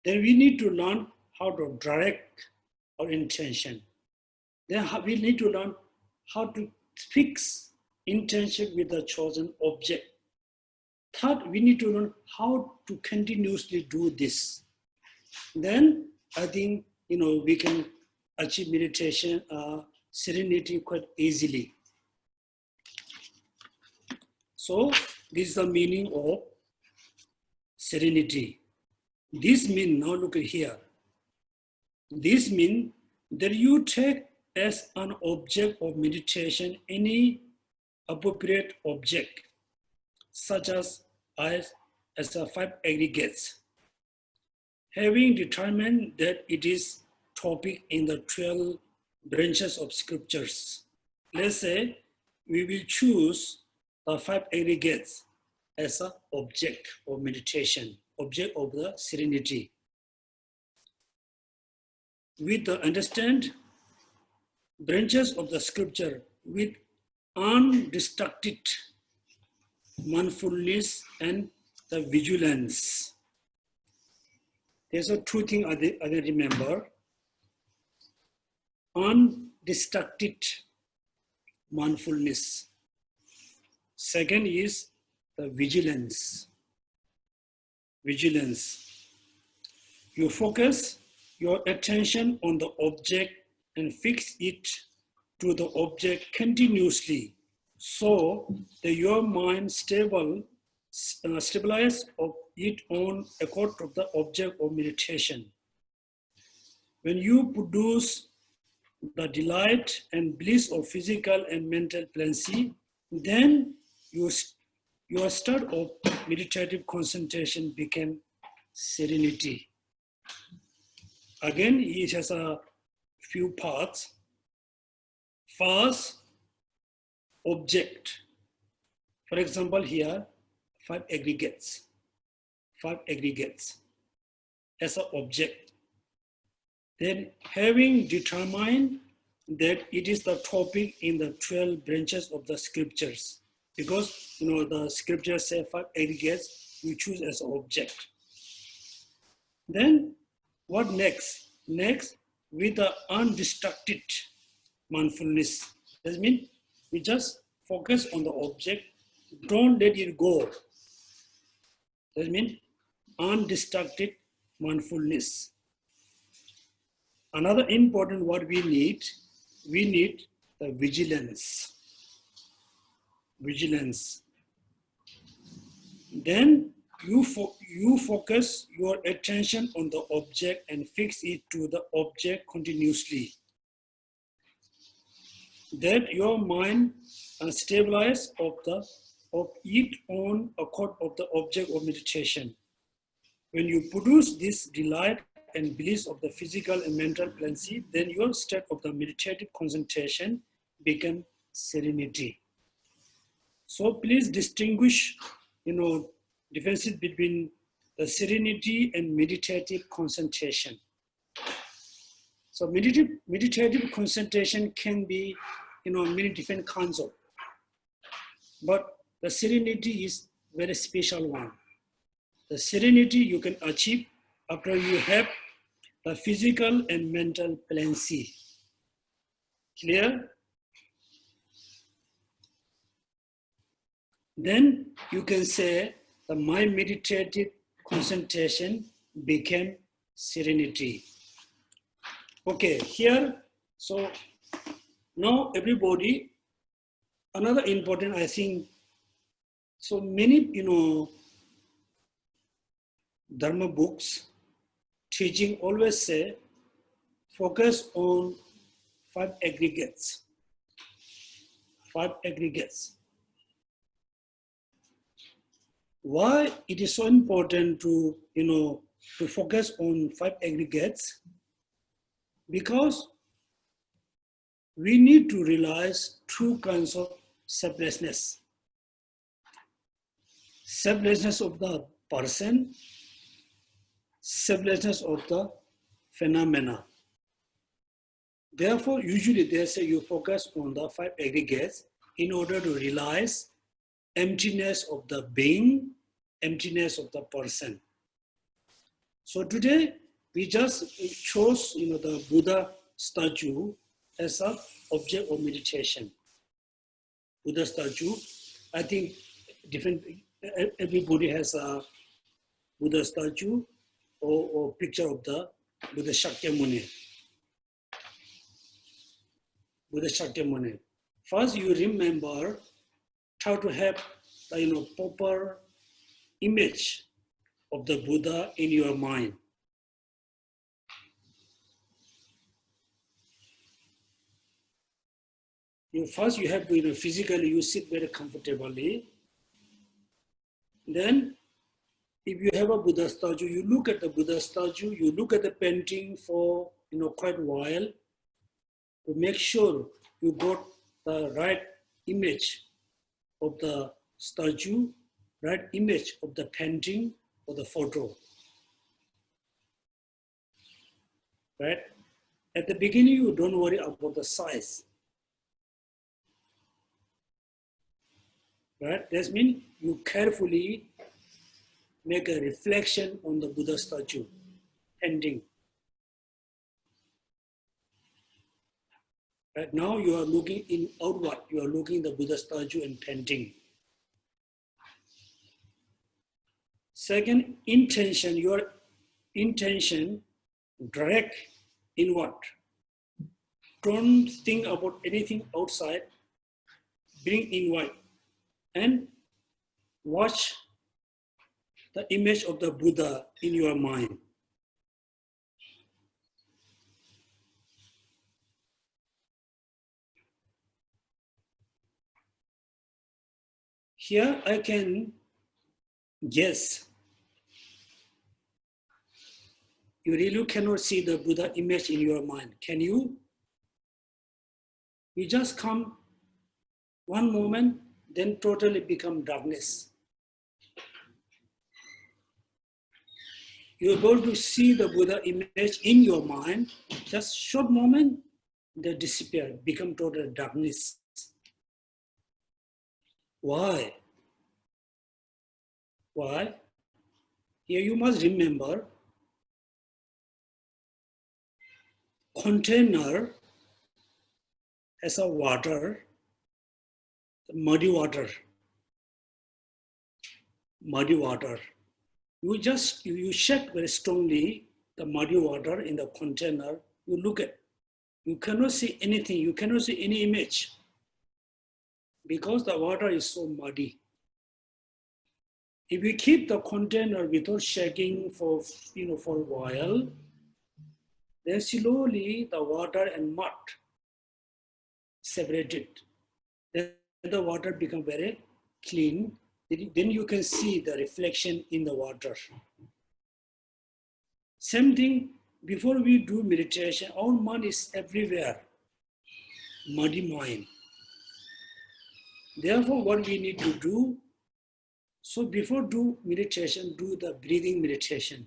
Then we need to learn how to direct our intention. Then we need to learn how to fix intention with the chosen object. Third, we need to learn how to continuously do this. Then I think we can achieve meditation, serenity quite easily. So this is the meaning of serenity. This means, now look here. This means that you take as an object of meditation any appropriate object, such as the five aggregates. Having determined that it is topic in the 12 branches of scriptures, let's say we will choose the five aggregates as an object of meditation, object of the serenity. With the understand branches of the scripture with undestructed mindfulness and the vigilance. There's a two things I remember. Undestructed mindfulness. Second is the vigilance. Vigilance. You focus your attention on the object and fix it to the object continuously, so that your mind stabilize of it on account of the object of meditation. When you produce the delight and bliss of physical and mental balancing, then your state of meditative concentration became serenity. Again, it has a few parts. First, object. For example, here, five aggregates as an object. Then having determined that it is the topic in the 12 branches of the scriptures, because the scriptures say five aggregates, you choose as an object. Then what next? Next, with the undistracted mindfulness. That means we just focus on the object don't let it go. That means undistracted mindfulness. Another important word we need the vigilance. Vigilance. Then you focus your attention on the object and fix it to the object continuously. That your mind stabilize of it on accord of the object of meditation. When you produce this delight and bliss of the physical and mental fluency, then your state of the meditative concentration become serenity. So please distinguish, differences between the serenity and meditative concentration. So meditative concentration can be, many different kinds of, but the serenity is very special one. The serenity you can achieve after you have the physical and mental fluency. Clear? Then you can say that my meditative concentration became serenity. Okay, here, so now everybody, another important, I think, so many, Dharma books, teaching always say, focus on 5 aggregates. 5 aggregates. Why it is so important to, to focus on 5 aggregates? Because we need to realize 2 kinds of selflessness. Selflessness of the person, selflessness of the phenomena. Therefore, usually they say you focus on the 5 aggregates in order to realize emptiness of the being, emptiness of the person. So today, we just chose, the Buddha statue as an object of meditation. Buddha statue, I think everybody has a Buddha statue or picture of the Buddha Shakyamuni. Buddha Shakyamuni. First, you remember how to have the proper image of the Buddha in your mind. First, you have to physically you sit very comfortably. Then, if you have a Buddha statue, you look at the Buddha statue, you look at the painting for quite a while to make sure you got the right image of the statue, right image of the painting or the photo. Right? At the beginning, you don't worry about the size. Right? That means you carefully make a reflection on the Buddha statue, painting. Right now you are looking in outward, you are looking the Buddha statue and painting. Second, intention, your intention direct inward. Don't think about anything outside, bring inward and watch the image of the Buddha in your mind. Here I can guess. You really cannot see the Buddha image in your mind. Can you? You just come one moment, then totally become darkness. You're able to see the Buddha image in your mind, just short moment, they disappear, become total darkness. Why? Why? Here you must remember, container has a water, muddy water. muddy water. You shake very strongly the muddy water in the container. You look at, you cannot see anything. You cannot see any image because the water is so muddy. If we keep the container without shaking for a while, then slowly the water and mud separated. Then the water becomes very clean. Then you can see the reflection in the water. Same thing, before we do meditation, our mind is everywhere, muddy mind. Therefore, what we need to do, so before do meditation, do the breathing meditation.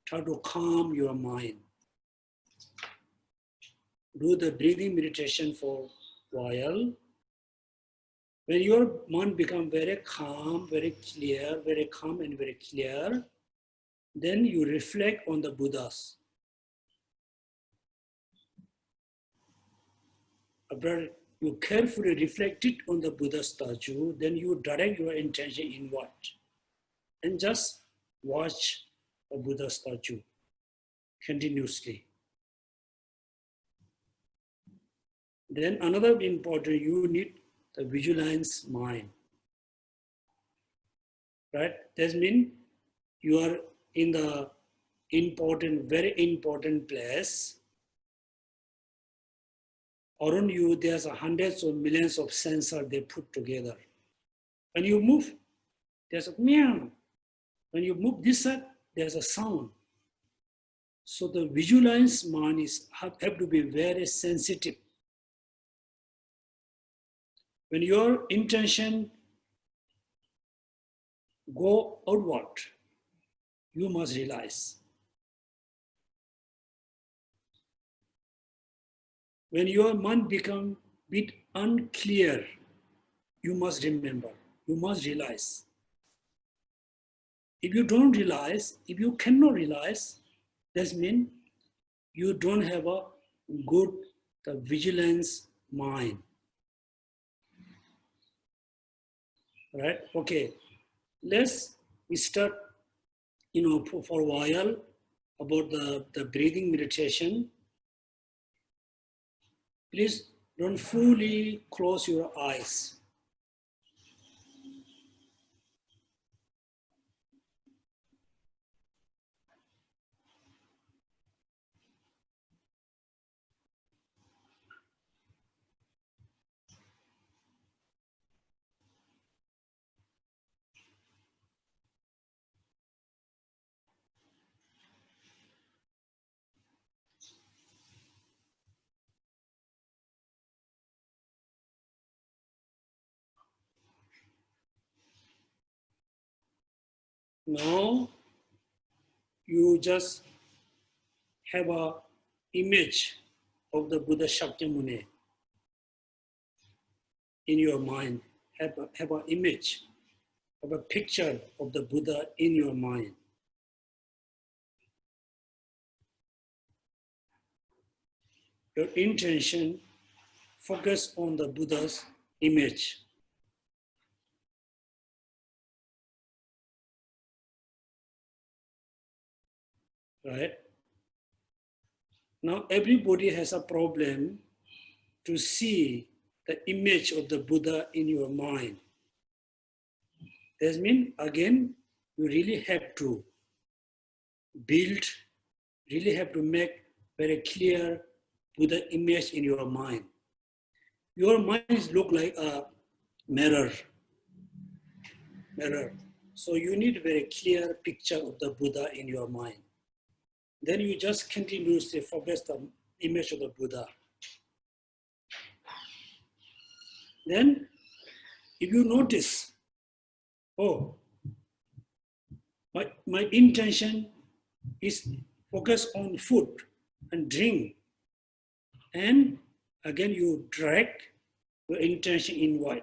Try to calm your mind. Do the breathing meditation for a while. When your mind becomes very calm, very clear, very calm and very clear, then you reflect on the Buddhas. After you carefully reflect it on the Buddha statue, then you direct your intention inward and just watch the Buddha statue continuously. Then another important, you need the vigilance mind, right? That means you are in the very important place. Around you, there's hundreds or millions of sensors they put together. When you move, there's a meow. When you move this side, there's a sound. So the vigilance mind have to be very sensitive. When your intention go outward, you must realize. When your mind becomes a bit unclear, you must remember, you must realize. If you don't realize, if you cannot realize, that means you don't have a good vigilance mind. Right? Okay, we start, for a while about the breathing meditation. Please don't fully close your eyes. Now, you just have an image of the Buddha Shakyamuni in your mind. Have an image, have a picture of the Buddha in your mind. Your intention, focus on the Buddha's image. Right? Now everybody has a problem to see the image of the Buddha in your mind. That means, again, you really have to build, really have to make very clear Buddha image in your mind. Your mind looks like a mirror. So you need a very clear picture of the Buddha in your mind. Then you just continuously focus the image of the Buddha. Then, if you notice, oh, my intention is focus on food and drink. And again, you direct your intention inward,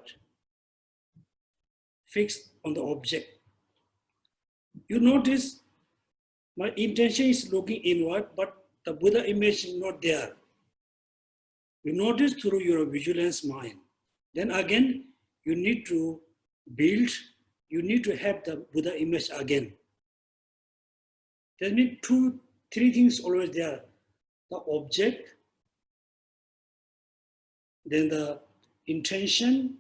fixed on the object. You notice my intention is looking inward, but the Buddha image is not there. You notice through your vigilance mind. Then again, you need to build you need to have the Buddha image again. That means three things always there. The object, then the intention,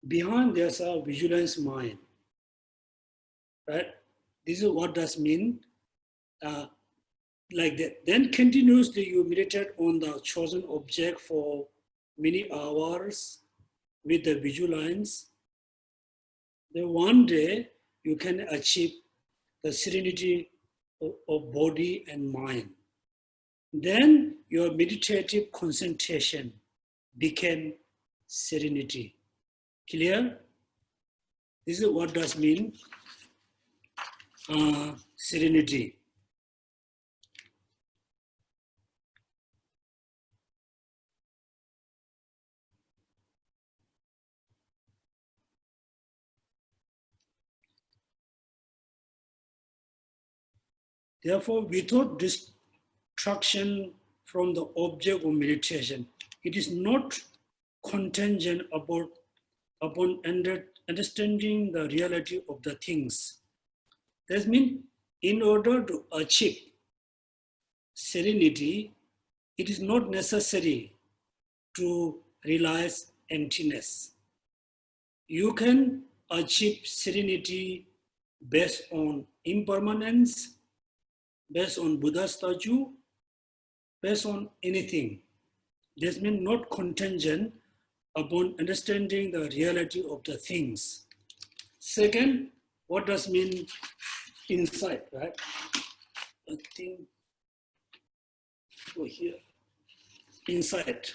behind there's a vigilance mind. Right? This is what does mean like that. Then continuously you meditate on the chosen object for many hours with the vigilance. Then one day you can achieve the serenity of body and mind. Then your meditative concentration became serenity. Clear? This is what does mean serenity. Therefore, without distraction from the object of meditation, it is not contingent upon understanding the reality of the things. That means, in order to achieve serenity, it is not necessary to realize emptiness. You can achieve serenity based on impermanence, based on Buddha statue, based on anything. This means not contingent upon understanding the reality of the things. Second, what does mean insight, right? I think, go here, insight.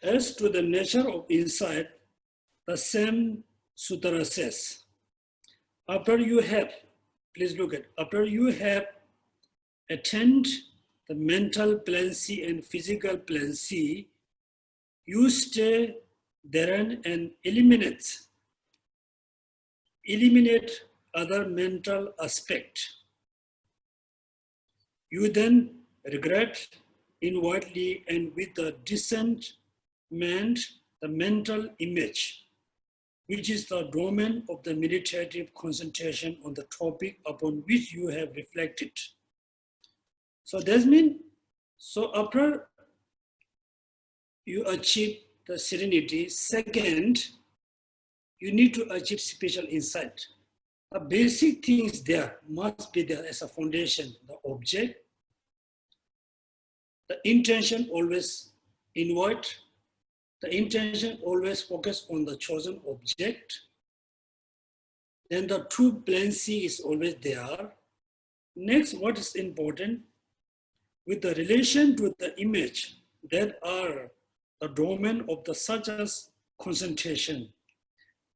As to the nature of insight, the same sutra says, after you have, please look at, after you have attained the mental plane C and physical plane C, you stay therein and eliminate other mental aspect. You then regret inwardly and with the discernment the mental image, which is the domain of the meditative concentration on the topic upon which you have reflected. So that means, so after you achieve the serenity, second, you need to achieve spiritual insight. The basic things there must be there as a foundation, the object, the intention always inward, the intention always focus on the chosen object. Then the true plane C is always there. Next, what is important? With the relation to the image that are the domain of the such as concentration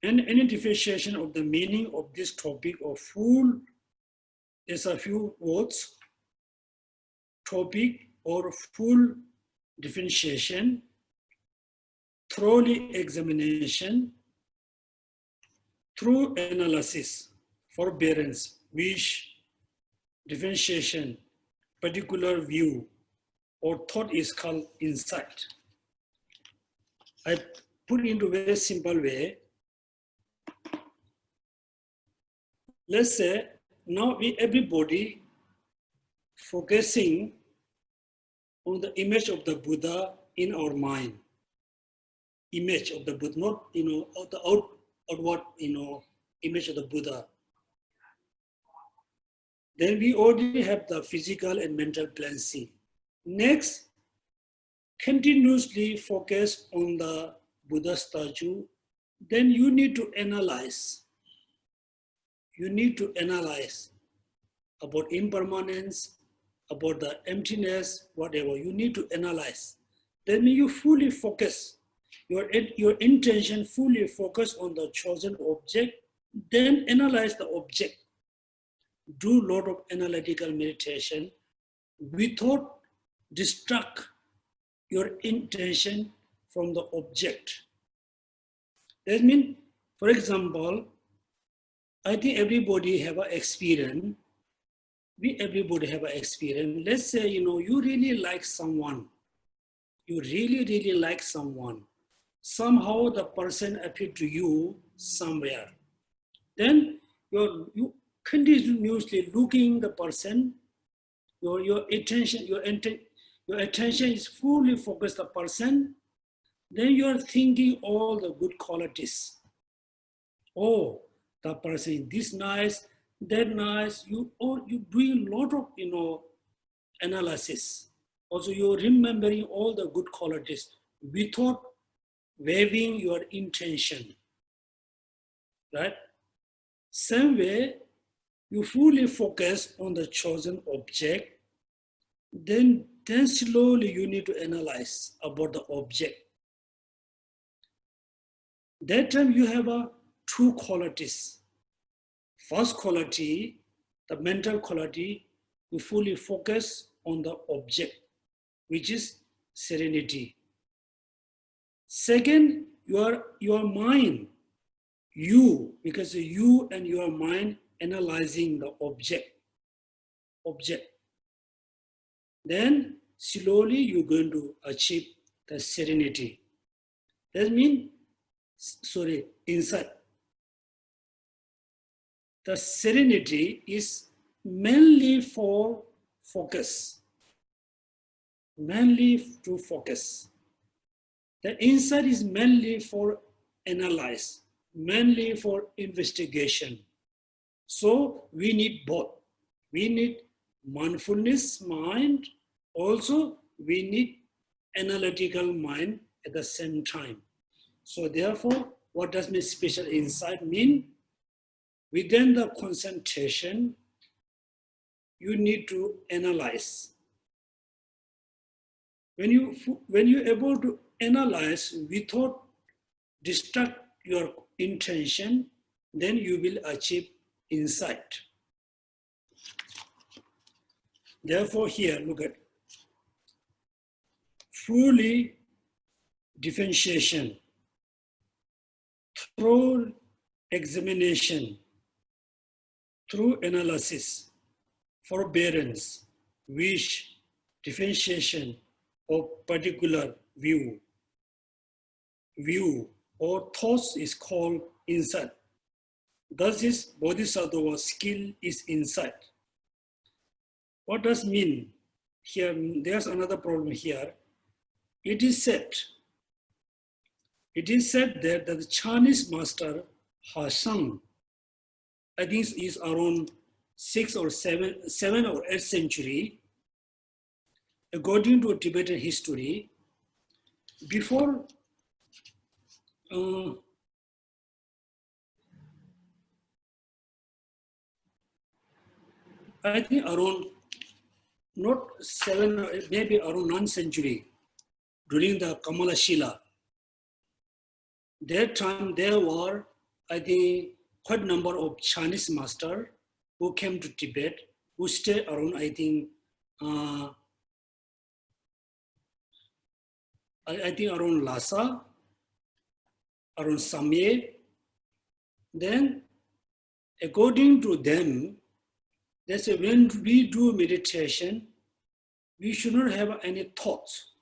and identification of the meaning of this topic of full is a few words, topic or full differentiation, thoroughly examination, through analysis, forbearance, wish, differentiation, particular view, or thought is called insight. I put it into a very simple way. Let's say now everybody focusing on the image of the Buddha in our mind. Image of the Buddha, not the outward image of the Buddha. Then we already have the physical and mental plane C. Next, continuously focus on the Buddha statue. Then you need to analyze. You need to analyze about impermanence, about the emptiness, whatever. You need to analyze. Then you fully focus. Your intention fully focus on the chosen object. Then analyze the object. Do a lot of analytical meditation without distract your intention from the object. That means, for example, I think everybody have an experience. Everybody have an experience. Let's say, you really like someone. you really, really like someone. Somehow the person appeared to you somewhere. Then you continuously looking the person, your attention is fully focused on the person. Then you are thinking all the good qualities. Oh, the person is this nice, that nice. You doing a lot of analysis. Also, you're remembering all the good qualities without waiving your intention. Right? Same way, you fully focus on the chosen object, then slowly you need to analyze about the object. That time you have two qualities. First quality, the mental quality, you fully focus on the object, which is serenity. Second, your mind, because you and your mind analyzing the object. Then slowly you're going to achieve the serenity. That means, insight. The serenity is mainly for focus. Mainly to focus. The insight is mainly for analyze, mainly for investigation. So we need both. We need mindfulness mind, also we need analytical mind at the same time. So therefore, what does mean special insight mean? Within the concentration, you need to analyze. When you're able to analyze without distract your intention, then you will achieve insight. Therefore here, look at fully differentiation through examination, through analysis, forbearance, wish, differentiation of particular view or thoughts is called insight. Thus is Bodhisattva skill is insight. What does mean? Here, there's another problem here. It is said that the Chinese master Hasang, I think is around 7 or 8th century, according to Tibetan history, before I think around not 7, maybe around 9th century, during the Kamala Shila. That time there were, I think, quite a number of Chinese masters who came to Tibet, who stayed around, I think around Lhasa, around Samye. Then, according to them, they say when we do meditation, we should not have any thoughts.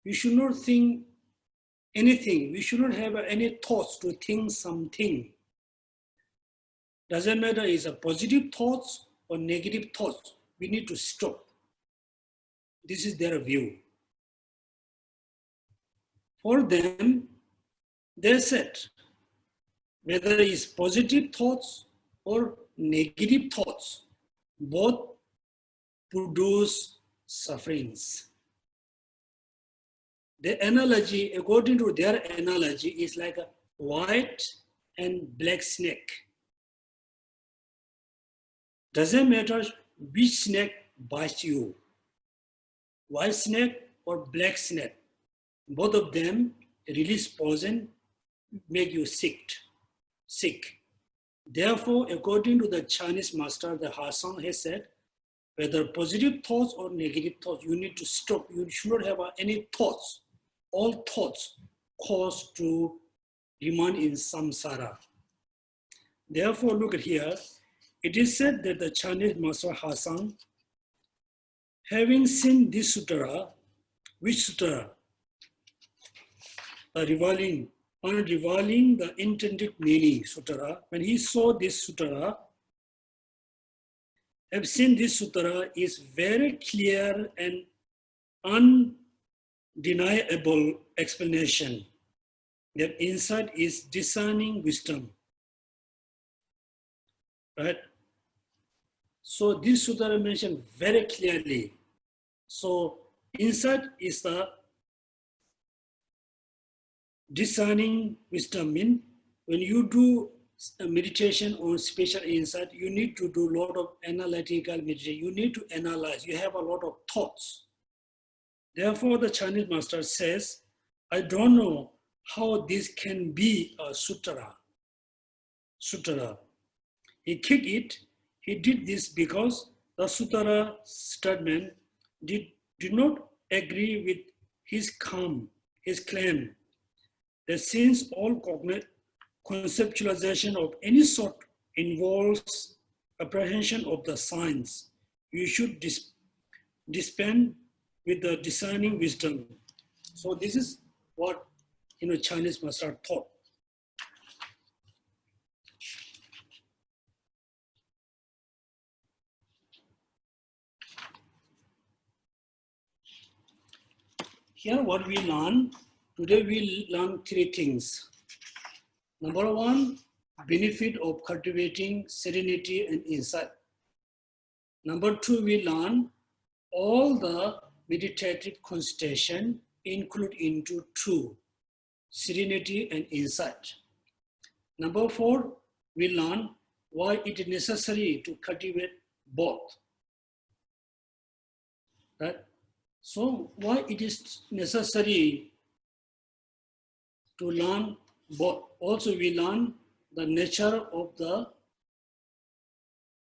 We should not think anything. We should not have any thoughts to think something. Doesn't matter is a positive thoughts or negative thoughts. We need to stop. This is their view. For them, they said, whether it's positive thoughts or negative thoughts, both produce sufferings. The analogy, according to their analogy, is like a white and black snake. Doesn't matter which snake bites you, white snake or black snake. Both of them release poison, make you sick. Therefore, according to the Chinese master, the Hasang has said, whether positive thoughts or negative thoughts, you need to stop. You should not have any thoughts. All thoughts cause to remain in samsara. Therefore, look at here. It is said that the Chinese master Hasang, having seen this sutra, which sutta? Unrevealing the intended meaning, sutra. When he saw this sutra, I've seen this sutra is very clear and undeniable explanation that insight is discerning wisdom. Right? So this sutra mentioned very clearly. So insight is the discerning wisdom. Mean when you do a meditation on spiritual insight, you need to do a lot of analytical meditation. You need to analyze. You have a lot of thoughts. Therefore, the Chinese master says, I don't know how this can be a sutra. He kicked it. He did this because the sutra statement did not agree with his claim that since all conceptualization of any sort involves apprehension of the signs, you should dispense with the discerning wisdom. So this is what Chinese master taught. Here what we learn, today we learn three things. Number one, benefit of cultivating serenity and insight. Number two, we learn all the meditative concentration include into two, serenity and insight. Number four, we learn why it is necessary to cultivate both. Right? So why it is necessary to learn both. Also we learn the nature of the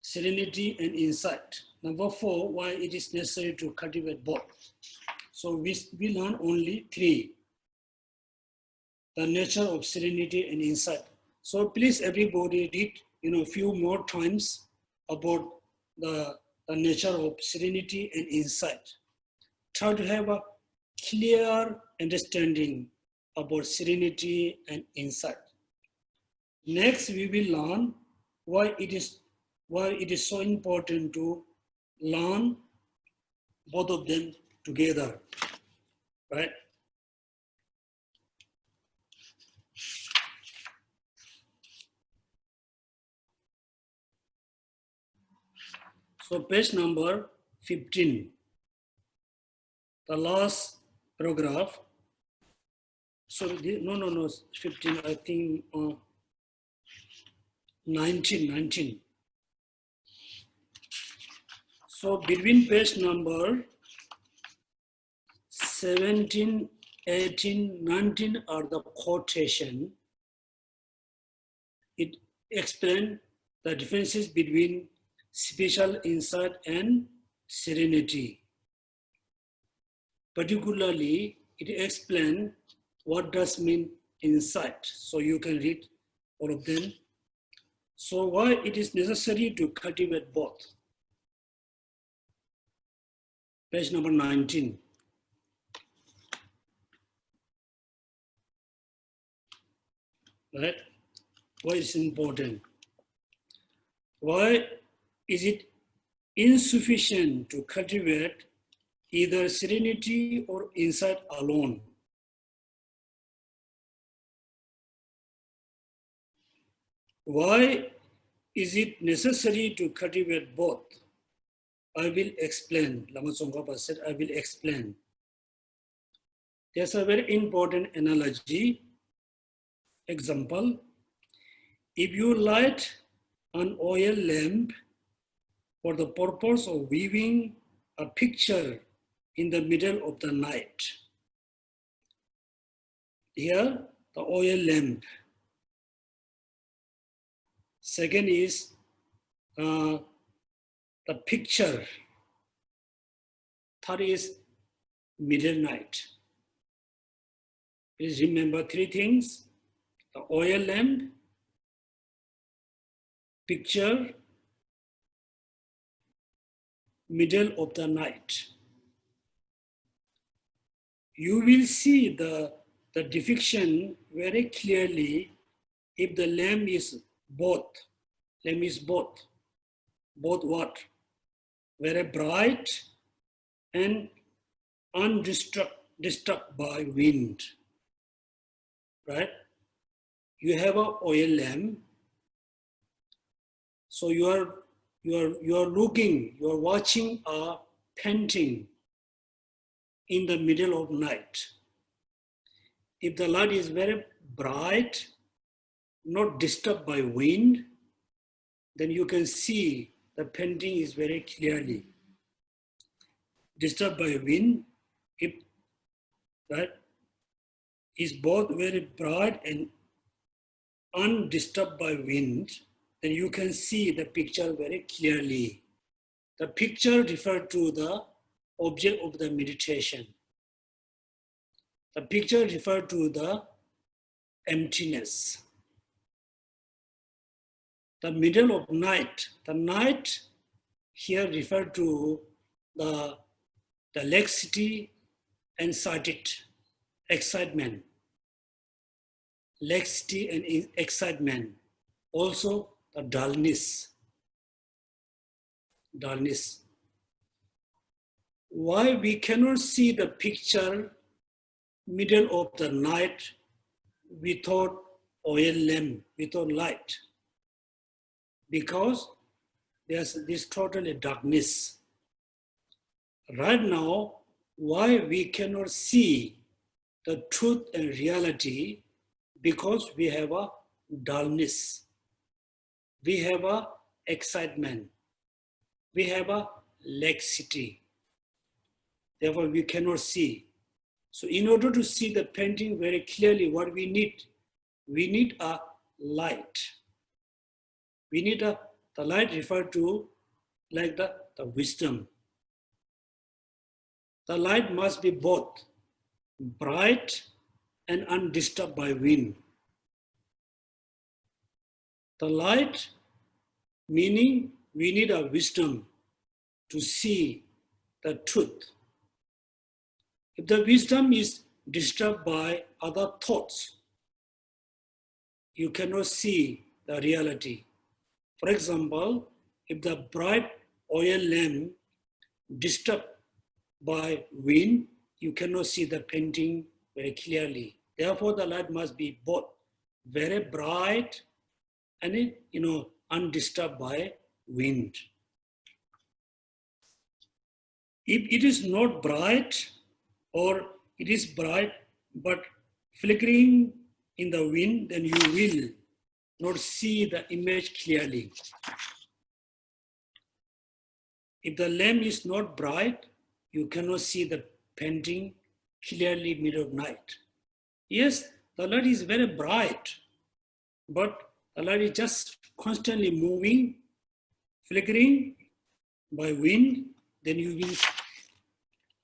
serenity and insight. Number four, why it is necessary to cultivate both. So we learn only three. The nature of serenity and insight. So please everybody read a few more times about the nature of serenity and insight. Try to have a clear understanding about serenity and insight. Next, we will learn why it is so important to learn both of them together, right? So page number 15, the last paragraph. Sorry, no, 15, I think 19. So between page number 17, 18, 19 are the quotation. It explains the differences between spiritual insight and serenity. Particularly, it explains what does mean insight. So you can read all of them. So why it is necessary to cultivate both. Page number 19. Right? Why is it important? Why is it insufficient to cultivate either serenity or insight alone? Why is it necessary to cultivate both? I will explain. Lama Tsong-kha-pa said, I will explain. There's a very important analogy. Example, if you light an oil lamp for the purpose of weaving a picture in the middle of the night. Here, the oil lamp. Second is the picture. Third is middle night. Please remember three things: the oil lamp, picture, middle of the night. you will see the depiction very clearly if the lamp is both. Lamp is both. Both what? Very bright and undisturbed by wind. Right? You have an oil lamp. So you are looking, you are watching a painting in the middle of night. If the light is very bright, not disturbed by wind, then you can see the painting is very clearly. Disturbed by wind, if that is both very bright and undisturbed by wind, then you can see the picture very clearly. The picture refers to the object of the meditation. The picture refers to the emptiness. The middle of night, the night here refers to the laxity and excitement. Laxity and excitement. Also the dullness. Dullness. Why we cannot see the picture middle of the night without oil lamp, without light? Because there's this total darkness. Right now, why we cannot see the truth and reality? Because we have a dullness. We have a excitement. We have a laxity. Therefore, we cannot see. So in order to see the painting very clearly, what we need a light. We need the light referred to like the wisdom. The light must be both bright and undisturbed by wind. The light, meaning we need a wisdom to see the truth. If the wisdom is disturbed by other thoughts, you cannot see the reality. For example, if the bright oil lamp disturbed by wind, you cannot see the painting very clearly. Therefore, the light must be both very bright and undisturbed by wind. If it is not bright, or it is bright but flickering in the wind, then you will not see the image clearly. If the lamp is not bright, you cannot see the painting clearly middle of night. Yes, the light is very bright, but the light is just constantly moving, flickering by wind, then you will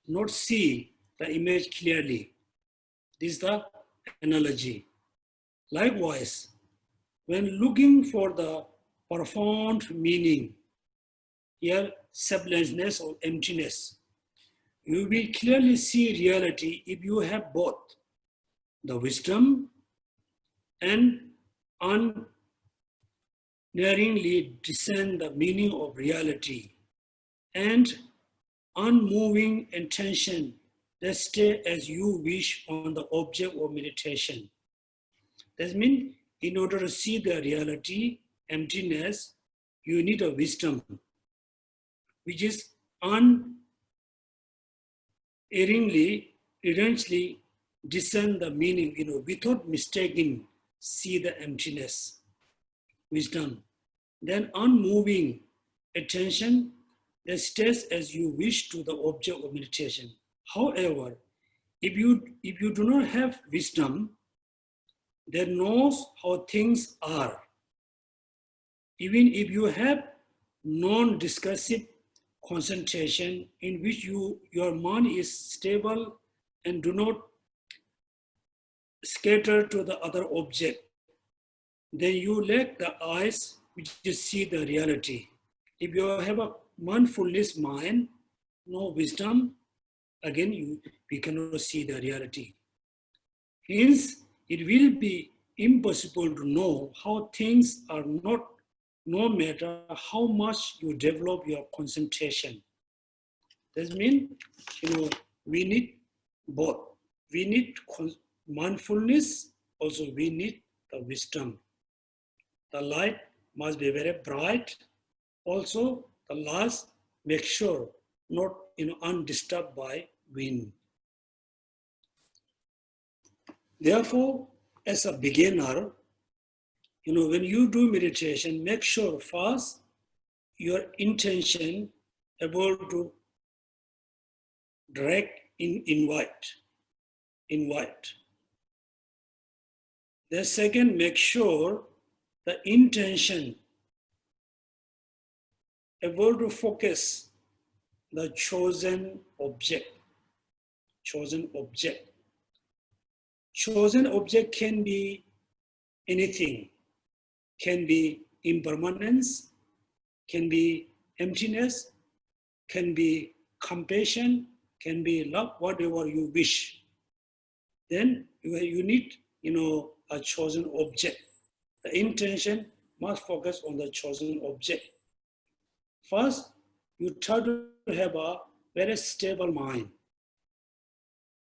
not see the image clearly. This is the analogy. Likewise, when looking for the profound meaning, here selflessness or emptiness, you will clearly see reality if you have both the wisdom and unerringly discern the meaning of reality and unmoving intention that stay as you wish on the object of meditation. That means in order to see the reality, emptiness, you need a wisdom, which is errantly discern the meaning, without mistaking, see the emptiness, wisdom. Then unmoving attention that stays as you wish to the object of meditation. However, if you do not have wisdom that knows how things are, even if you have non-discursive concentration in which your mind is stable and do not scatter to the other object, then you lack the eyes which see the reality. If you have a mindfulness mind, no wisdom, again we cannot see the reality. Hence, it will be impossible to know how things are not, no matter how much you develop your concentration. That means, we need both. We need mindfulness, also we need the wisdom. The light must be very bright. Also, the last, make sure not undisturbed by wind. Therefore, as a beginner, when you do meditation, make sure first your intention able to direct invite. The second, make sure the intention able to focus the chosen object. Chosen object can be anything, can be impermanence, can be emptiness, can be compassion, can be love, whatever you wish. Then you need, a chosen object. The intention must focus on the chosen object. First, you try to have a very stable mind.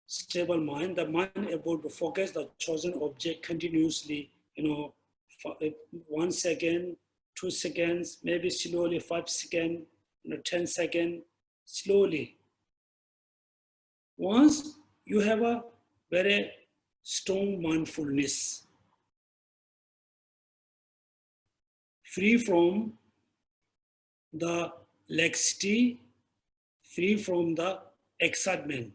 Stable mind, the mind able to focus the chosen object continuously, 1 second, 2 seconds, maybe slowly 5 seconds, 10 seconds, slowly. Once you have a very strong mindfulness, free from the laxity, free from the excitement.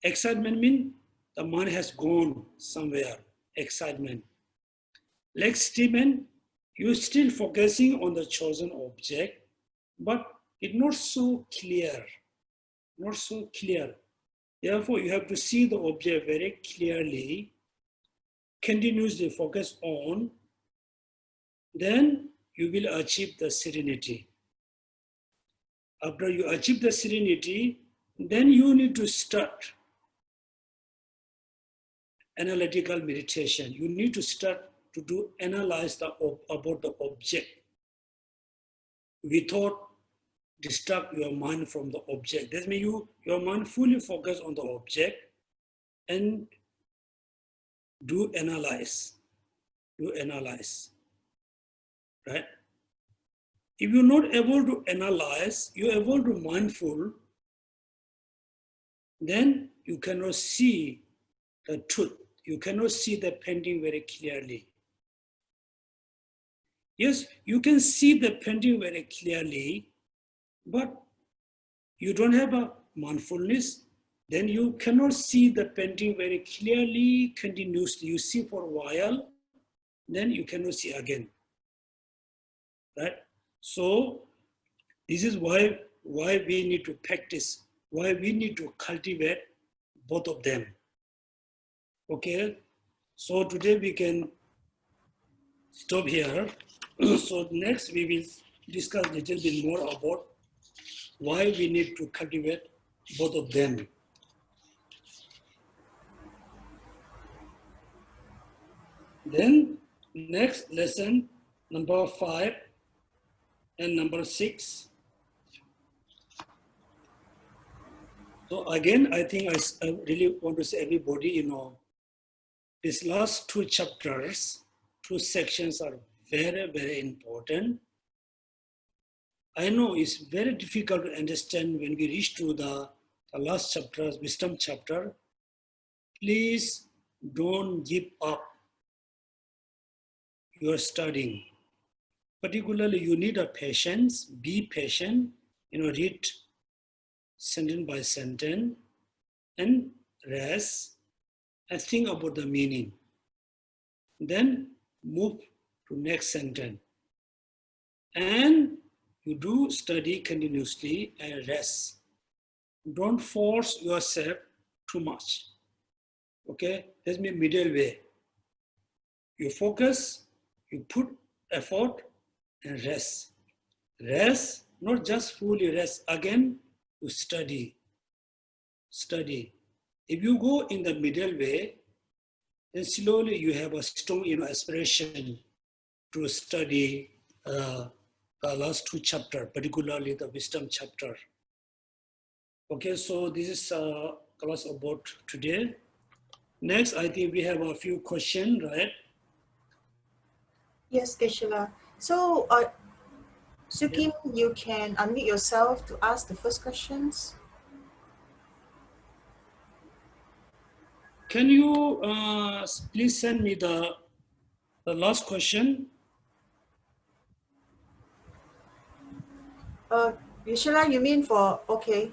Excitement means the mind has gone somewhere, excitement. Laxity means you're still focusing on the chosen object, but it's not so clear, Therefore, you have to see the object very clearly, continuously focus on, then you will achieve the serenity. After you achieve the serenity, then you need to start analytical meditation. You need to start to analyze about the object without distract your mind from the object. That means your mind fully focus on the object and do analyze, right? If you're not able to analyze, you're able to mindful, then you cannot see the truth. You cannot see the painting very clearly. Yes, you can see the painting very clearly, but you don't have a mindfulness, then you cannot see the painting very clearly, continuously. You see for a while, then you cannot see again, right? So this is why we need to practice, why we need to cultivate both of them. Okay, so today we can stop here. So next we will discuss a little bit more about why we need to cultivate both of them. Then next lesson, number 5 and number 6. So again, I think I really want to say everybody, these last 2 chapters, 2 sections are very, very important. I know it's very difficult to understand when we reach to the last chapter, wisdom chapter. Please don't give up your studying. Particularly, you need a patience, be patient, read sentence by sentence and rest and think about the meaning. Then move to next sentence. And you do study continuously and rest. Don't force yourself too much. Okay, that's my middle way. You focus, you put effort and rest. Rest, not just fully rest. Again, you study. study. If you go in the middle way, then slowly you have a strong aspiration to study the last two chapters, particularly the wisdom chapter. Okay, so this is class about today. Next, I think we have a few questions, right? Yes, Geshe-la. So, Sukim, you can unmute yourself to ask the first questions. Can you please send me the last question? Geshe-la, you mean for, okay.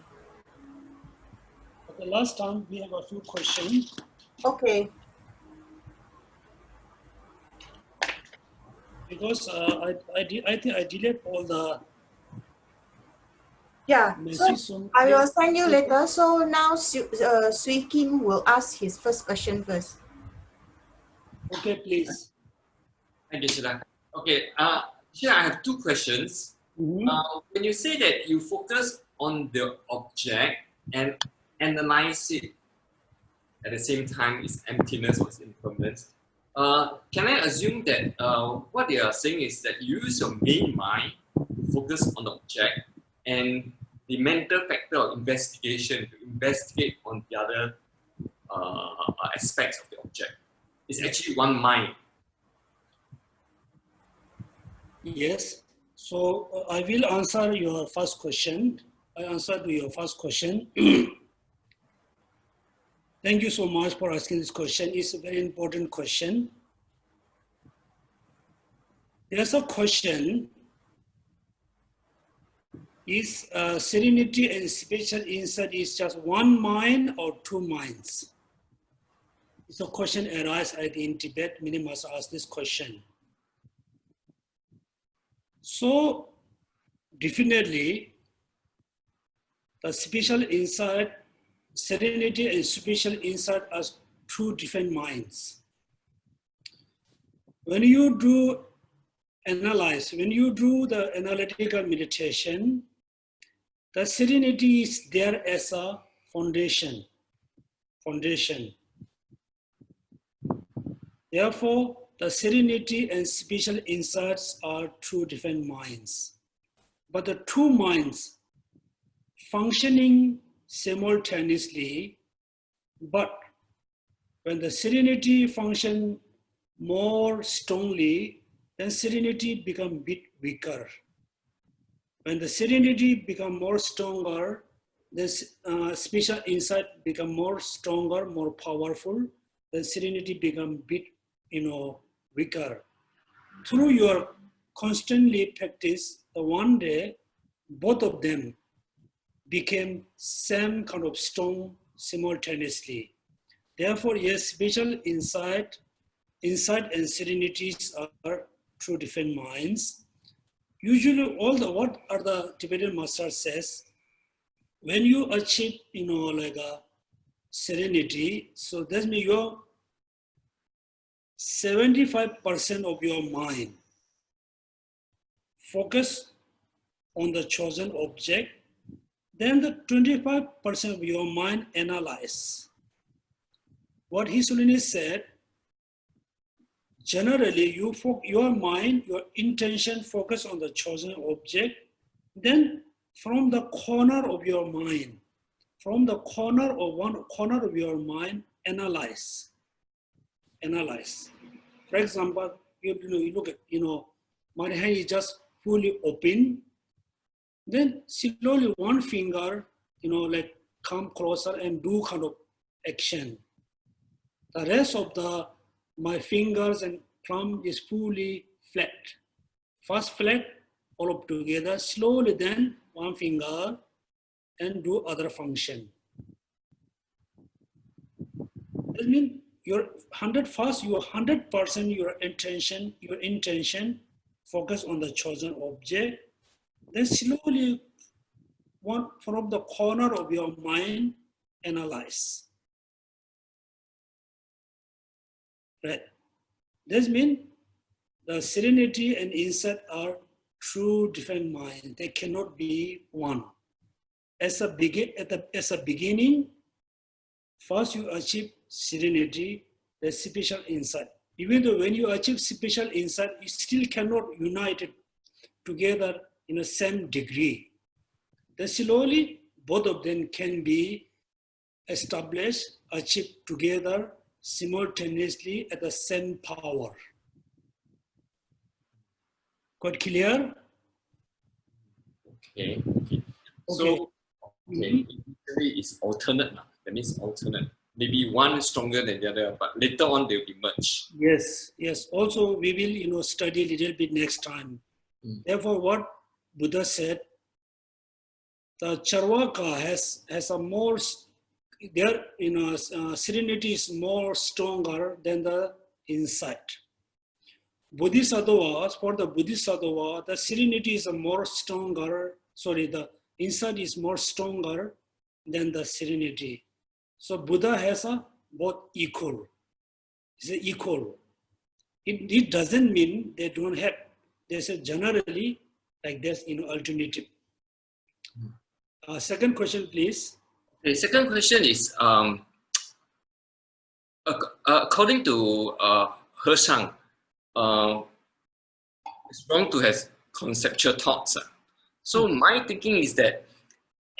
The last time we have a few questions. Okay. Because I think I deleted all the messages. So I will send you later. So now Sui Kim will ask his first question first. Okay, please. Thank you, Geshe-la. Okay, here I have two questions. When you say that you focus on the object and analyze it at the same time, its emptiness or its impermanence, can I assume that what they are saying is that you use your main mind, focus on the object, and the mental factor of investigation to investigate on the other aspects of the object? It's actually one mind. Yes. So I will answer your first question. I answered to your first question. Thank you so much for asking this question. It's a very important question. There's a question, is serenity and spiritual insight is just one mind or two minds? It's a question arises in Tibet. Many must ask this question. So definitely, the spiritual insight, serenity and spiritual insight are two different minds. When you do analyze, when you do the analytical meditation, the serenity is there as a foundation. Therefore, the serenity and spiritual insights are two different minds. But the two minds functioning simultaneously, but when the serenity function more strongly, then serenity become a bit weaker. When the serenity become more stronger, this spiritual insight become more stronger, more powerful, then serenity become a bit, weaker. Through your constantly practice, the one day, both of them became same kind of strong simultaneously. Therefore, yes, spiritual insight and serenities are two different minds. Usually, what are the Tibetan master says, when you achieve, like a serenity, so that means your 75% of your mind focus on the chosen object, then the 25% of your mind analyze. What His Holiness said, generally your mind, your intention focus on the chosen object, then from the corner of your mind, one corner of your mind, analyze. For example, you look at, my hand is just fully open. Then slowly one finger, like come closer and do kind of action. The rest of my fingers and thumb is fully flat. First flat, all up together, slowly then one finger and do other function. That means your 100% your intention focus on the chosen object. Then slowly one from the corner of your mind analyze. Right. This means the serenity and insight are two different minds. They cannot be one. As a beginning, First, you achieve serenity, the special insight. Even though when you achieve special insight, you still cannot unite it together in the same degree. Then slowly, both of them can be established, achieved together simultaneously at the same power. Quite clear? Okay. So, usually it's alternate. That means alternate. Maybe one is stronger than the other, but later on they'll be merged. Yes. Also, we will study a little bit next time. Therefore, what Buddha said, the Charvaka has a more, their serenity is more stronger than the insight. Bodhisattvas, for the Bodhisattva, the serenity is more stronger, the insight is more stronger than the serenity. So Buddha has a both equal. It's equal. It doesn't mean they don't have. There's a generally like this alternative. Second question, please. Okay, second question is according to Hershang, it's wrong to have conceptual thoughts. So my thinking is that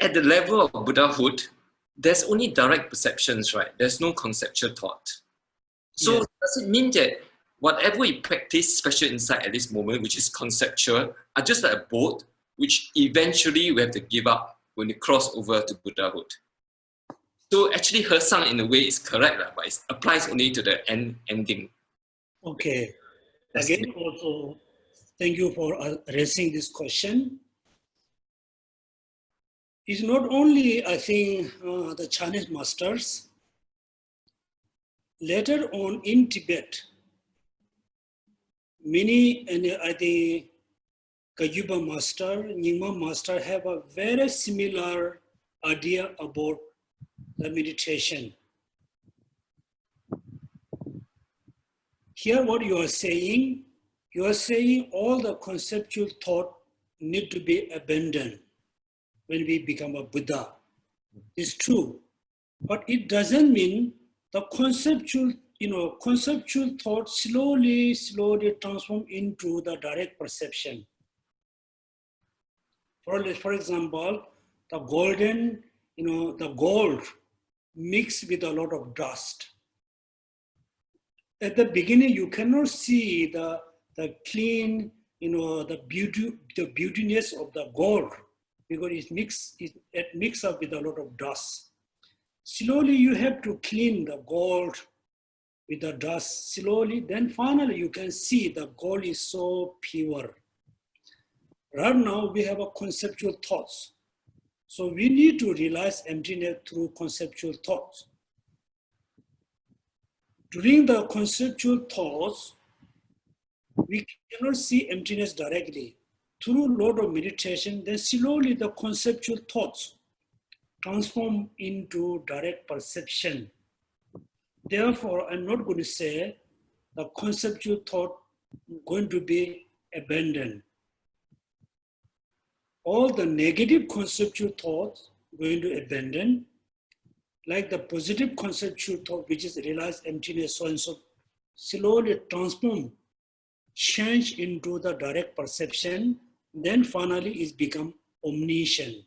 at the level of Buddhahood, there's only direct perceptions, right? There's no conceptual thought. So does it mean that whatever we practice special insight at this moment, which is conceptual, are just like a boat, which eventually we have to give up when we cross over to Buddhahood? So actually Hershang in a way is correct, but it applies only to the ending. Okay. Again, also, thank you for raising this question. It's not only, I think, the Chinese masters. Later on in Tibet, many, and I think Kagyupa master, Nyingma master have a very similar idea about the meditation. Here what you are saying all the conceptual thought need to be abandoned when we become a Buddha. It's true, but it doesn't mean the conceptual thought slowly transform into the direct perception. For example, the golden, the gold mixed with a lot of dust. At the beginning, you cannot see the clean, the beautiness of the gold because it mixed up with a lot of dust. Slowly, you have to clean the gold with the dust. Slowly, then finally, you can see the gold is so pure. Right now, we have a conceptual thoughts. So we need to realize emptiness through conceptual thoughts. During the conceptual thoughts, we cannot see emptiness directly. Through a lot of meditation, then slowly the conceptual thoughts transform into direct perception. Therefore, I'm not going to say the conceptual thought going to be abandoned. All the negative conceptual thoughts going to abandon, like the positive conceptual thought, which is realize emptiness, so and so, slowly transform, change into the direct perception, then finally it become omniscient.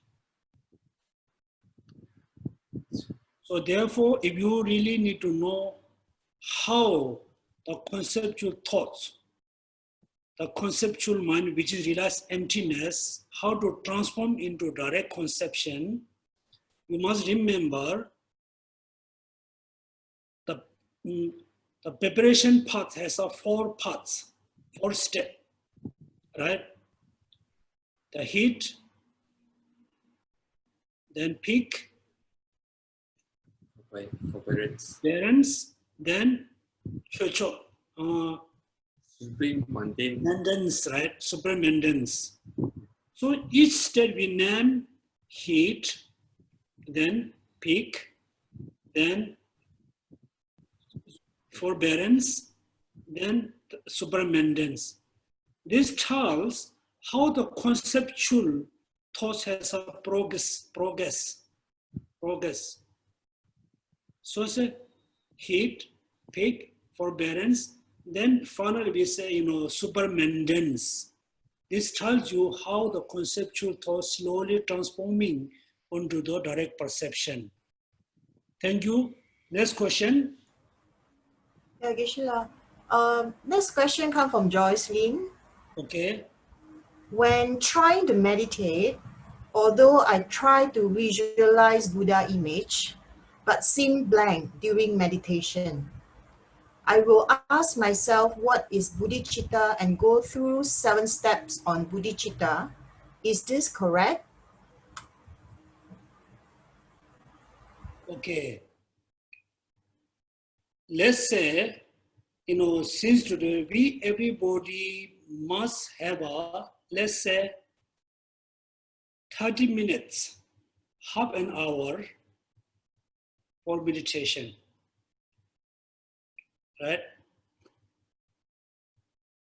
So therefore, if you really need to know how the conceptual thoughts, the conceptual mind, which is realize emptiness, how to transform into direct conception, you must remember the preparation path has a 4 parts, 4 steps, right? The heat, then peak, parents, then supreme mundane, right? Supreme maintenance. So each step we name heat, then peak, then forbearance, then superabundance. This tells how the conceptual thought has a progress. So say heat, peak, forbearance. Then finally we say, supermandance. This tells you how the conceptual thought slowly transforming onto the direct perception. Thank you. Next question. Yeah, Geshe-la. Next question comes from Joyce Lim. Okay. When trying to meditate, although I try to visualize Buddha image, but seem blank during meditation, I will ask myself what is bodhicitta and go through 7 steps on bodhicitta. Is this correct? Okay. Let's say, since today everybody must have let's say 30 minutes, half an hour for meditation, right?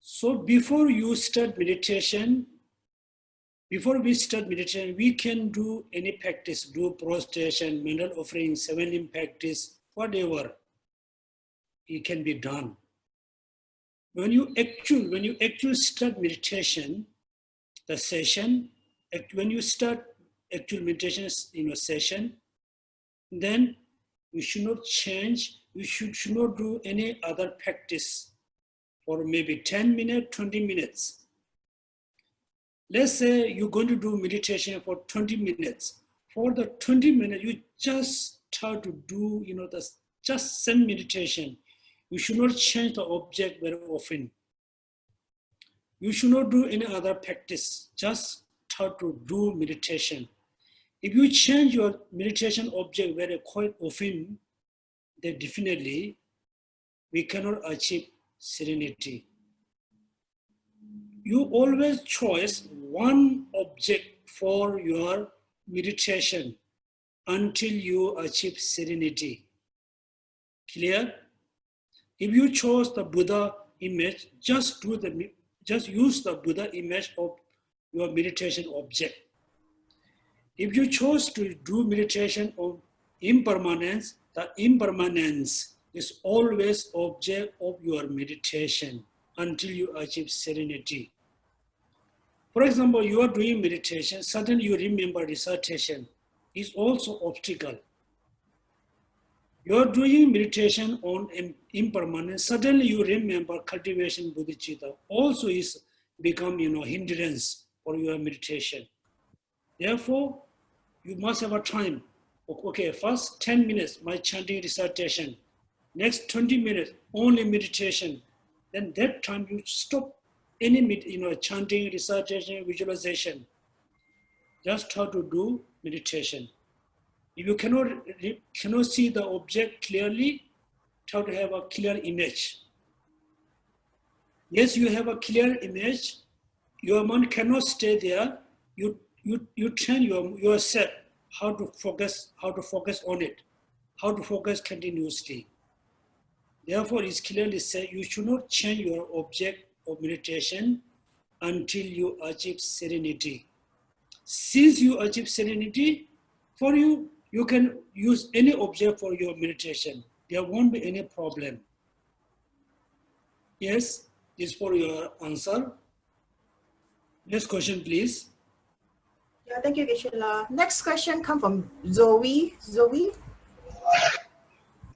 So before we start meditation, we can do any practice, do prostration, mental offering, 7-limb practice, whatever. It can be done. When you actually start meditation, the session, when you start actual meditation session, then you should not change, you should not do any other practice for maybe 10 minutes, 20 minutes. Let's say you're going to do meditation for 20 minutes. For the 20 minutes, you just start to do, just some meditation. You should not change the object very often. You should not do any other practice. Just start to do meditation. If you change your meditation object very quite often, then definitely we cannot achieve serenity. You always choose one object for your meditation until you achieve serenity. Clear? If you chose the Buddha image, just use the Buddha image of your meditation object. If you chose to do meditation on impermanence, the impermanence is always object of your meditation until you achieve serenity. For example, you are doing meditation, suddenly you remember recitation is also obstacle. You are doing meditation on impermanence, suddenly you remember cultivation bodhicitta also is become hindrance for your meditation. Therefore, you must have a time. Okay, first 10 minutes, my chanting recitation. Next 20 minutes, only meditation. Then that time you stop any chanting, recitation, visualization. Just how to do meditation. If you cannot see the object clearly, try to have a clear image. Yes, you have a clear image. Your mind cannot stay there. You train yourself how to focus on it, how to focus continuously. Therefore, it's clearly said you should not change your object of meditation until you achieve serenity. Since you achieve serenity, for you can use any object for your meditation. There won't be any problem. Yes, this is for your answer. Next question, please. Yeah, thank you, Geshe-la. Next question comes from Zoe. Zoe?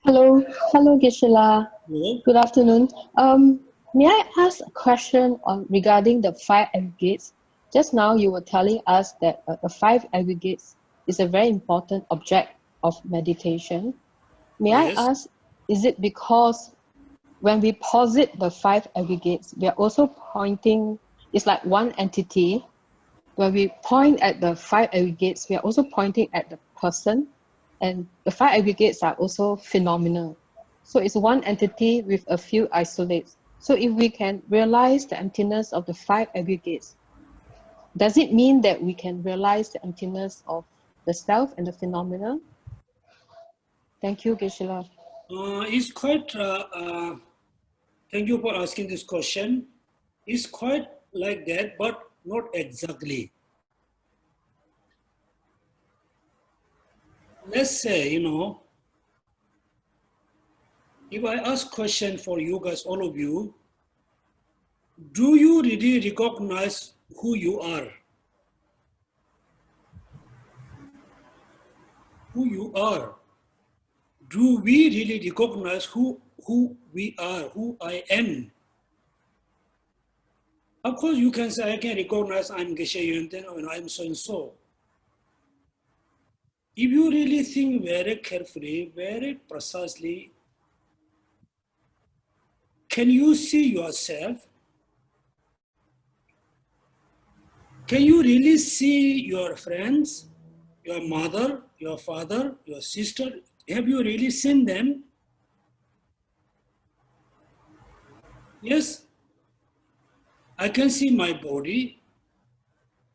Hello, Geshe-la. Hello. Good afternoon. May I ask a question regarding the 5 aggregates? Just now you were telling us that the 5 aggregates is a very important object of meditation. May Yes. I ask, is it because when we posit the 5 aggregates, we are also pointing, it's like one entity. When we point at the 5 aggregates, we are also pointing at the person, and the 5 aggregates are also phenomenal. So it's one entity with a few isolates. So if we can realize the emptiness of the 5 aggregates, does it mean that we can realize the emptiness of the self and the phenomena? Thank you, Geshe-la. It's quite, thank you for asking this question. It's quite like that, but not exactly. Let's say, If I ask question for you guys, all of you, do you really recognize who you are? Who you are? Do we really recognize who we are, who I am? Of course, you can say, I can recognize I'm Geshe Yonten and I'm so and so. If you really think very carefully, very precisely, can you see yourself? Can you really see your friends, your mother, your father, your sister? Have you really seen them? Yes, I can see my body.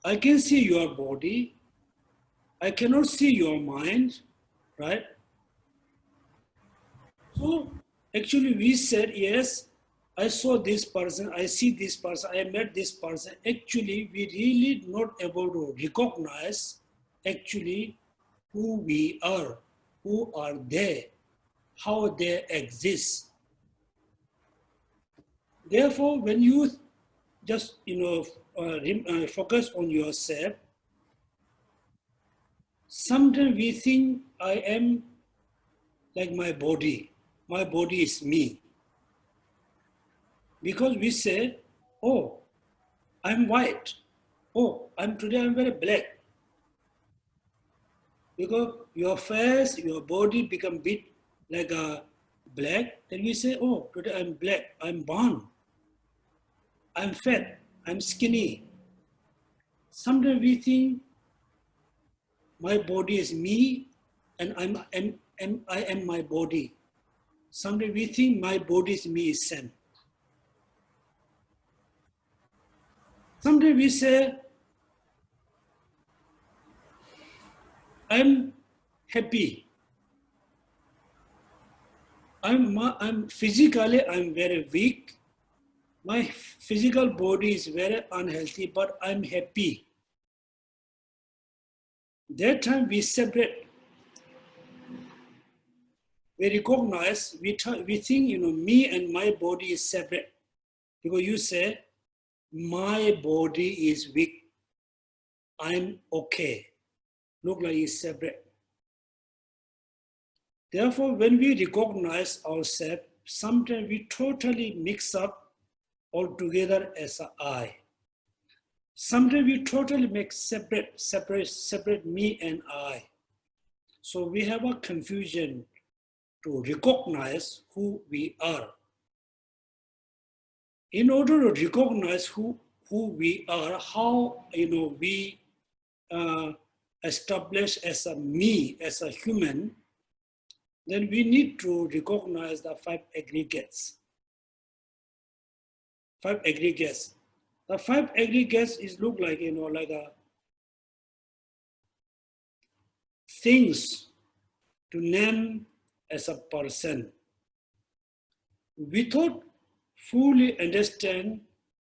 I can see your body. I cannot see your mind, right? So actually we said, yes, I saw this person, I see this person, I met this person. Actually, we really not able to recognize actually who we are, who are they, how they exist. Therefore, when you just focus on yourself, sometimes we think I am like my body is me. Because we say, oh, I'm white. Oh, today I'm very black. Because your face, your body become bit like a black, then we say, oh, today I'm black, I'm brown, I'm fat, I'm skinny. Sometimes we think my body is me and I am my body. Sometimes we think my body is me is same. Sometimes we say, I'm happy. I'm physically, I'm very weak. My physical body is very unhealthy, but I'm happy. That time we separate. We recognize, we think, me and my body is separate. Because you say, my body is weak. I'm okay. Look like it's separate. Therefore, when we recognize ourselves, sometimes we totally mix up altogether as an I. Sometimes we totally make separate me and I. So we have a confusion to recognize who we are. In order to recognize who we are, how we establish as a me, as a human, then we need to recognize the 5 aggregates. 5 aggregates. The 5 aggregates is look like, like a things to name as a person. Without fully understand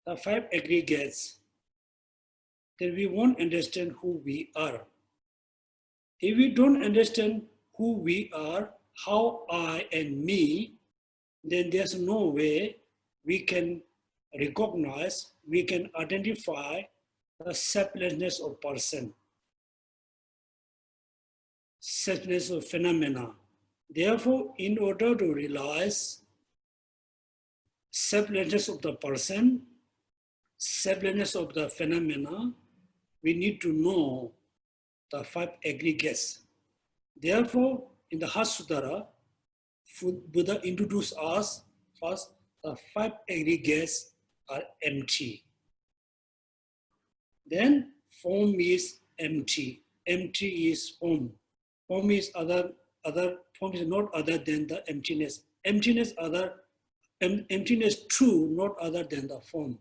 the 5 aggregates, then we won't understand who we are. If we don't understand who we are, how I and me, then there's no way we can recognize, we can identify the selflessness of person, selflessness of phenomena. Therefore, in order to realize selflessness of the person, selflessness of the phenomena, we need to know the 5 aggregates. Therefore, in the Heart Sutra, Buddha introduced us first, the 5 aggregates are empty. Then form is empty. Empty is form. Form is form is not other than the emptiness. Emptiness true, not other than the form.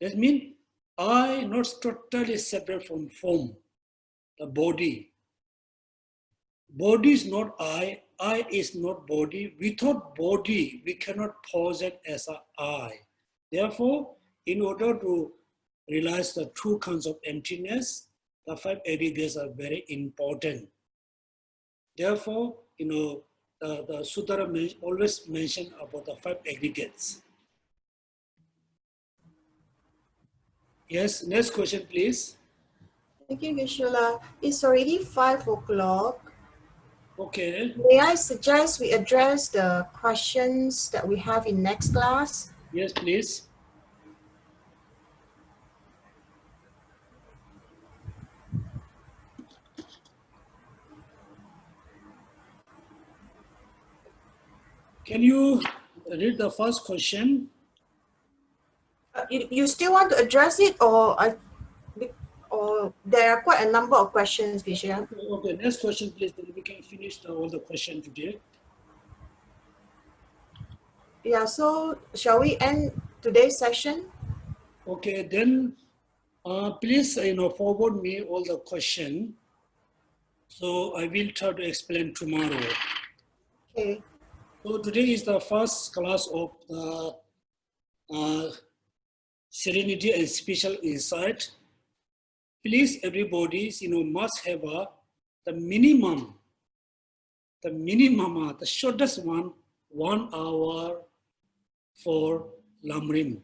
That means I not totally separate from form, the body. Body is not I is not body. Without body, we cannot pose it as an I. Therefore, in order to realize the true concept of emptiness, the 5 aggregates are very important. Therefore, the Sutra always mention about the 5 aggregates. Yes, next question, please. Thank you, Geshe-la. It's already 5 o'clock. Okay. May I suggest we address the questions that we have in next class? Yes, please. Can you read the first question? You still want to address it, or there are quite a number of questions, Geshe? Okay, next question, please. Then we can finish all the questions today. Yeah, so shall we end today's session? Okay, then please, forward me all the question. So I will try to explain tomorrow. Okay. So today is the first class of the Serenity and Special Insight. Please, everybody, must have the minimum, the shortest one, 1 hour for Lamrim.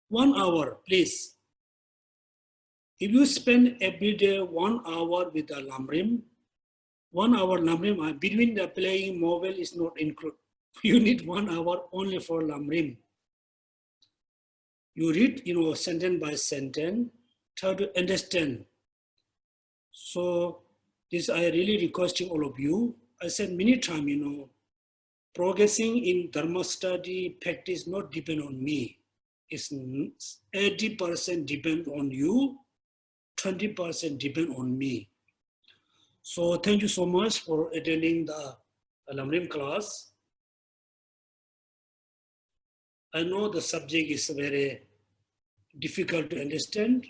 1 hour, please. If you spend every day 1 hour with the Lamrim, 1 hour Lamrim, between the playing mobile is not included. You need 1 hour only for Lamrim. You read, sentence by sentence, try to understand. So this I really requesting all of you. I said many times, progressing in Dharma study practice not depend on me. It's 80% depend on you, 20% depend on me. So thank you so much for attending the Lamrim class. I know the subject is very difficult to understand.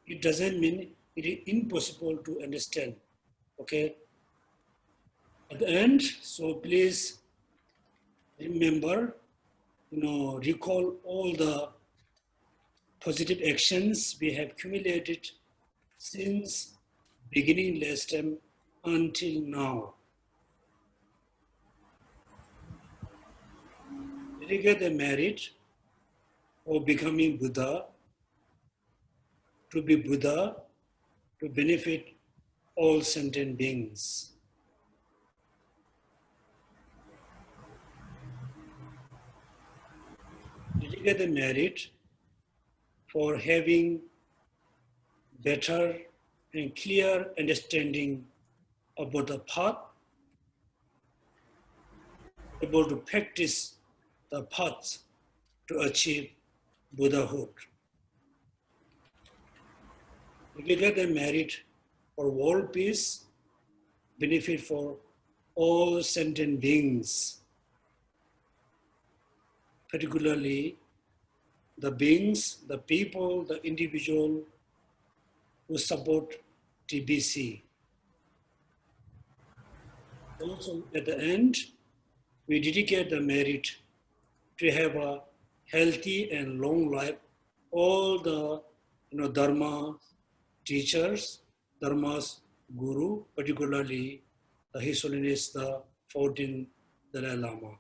It doesn't mean it is impossible to understand. Okay. At the end, so please remember, recall all the positive actions we have accumulated since beginning last time until now. Dedicate the merit of becoming Buddha, to be Buddha, to benefit all sentient beings. Dedicate the merit for having better and clear understanding about the path, able to practice the paths to achieve Buddhahood. We get the merit for world peace, benefit for all sentient beings, particularly the beings, the people, the individual who support TBC. Also, at the end, we dedicate the merit to have a healthy and long life. All the Dharma teachers, Dharma's guru, particularly His Holiness the 14th Dalai Lama.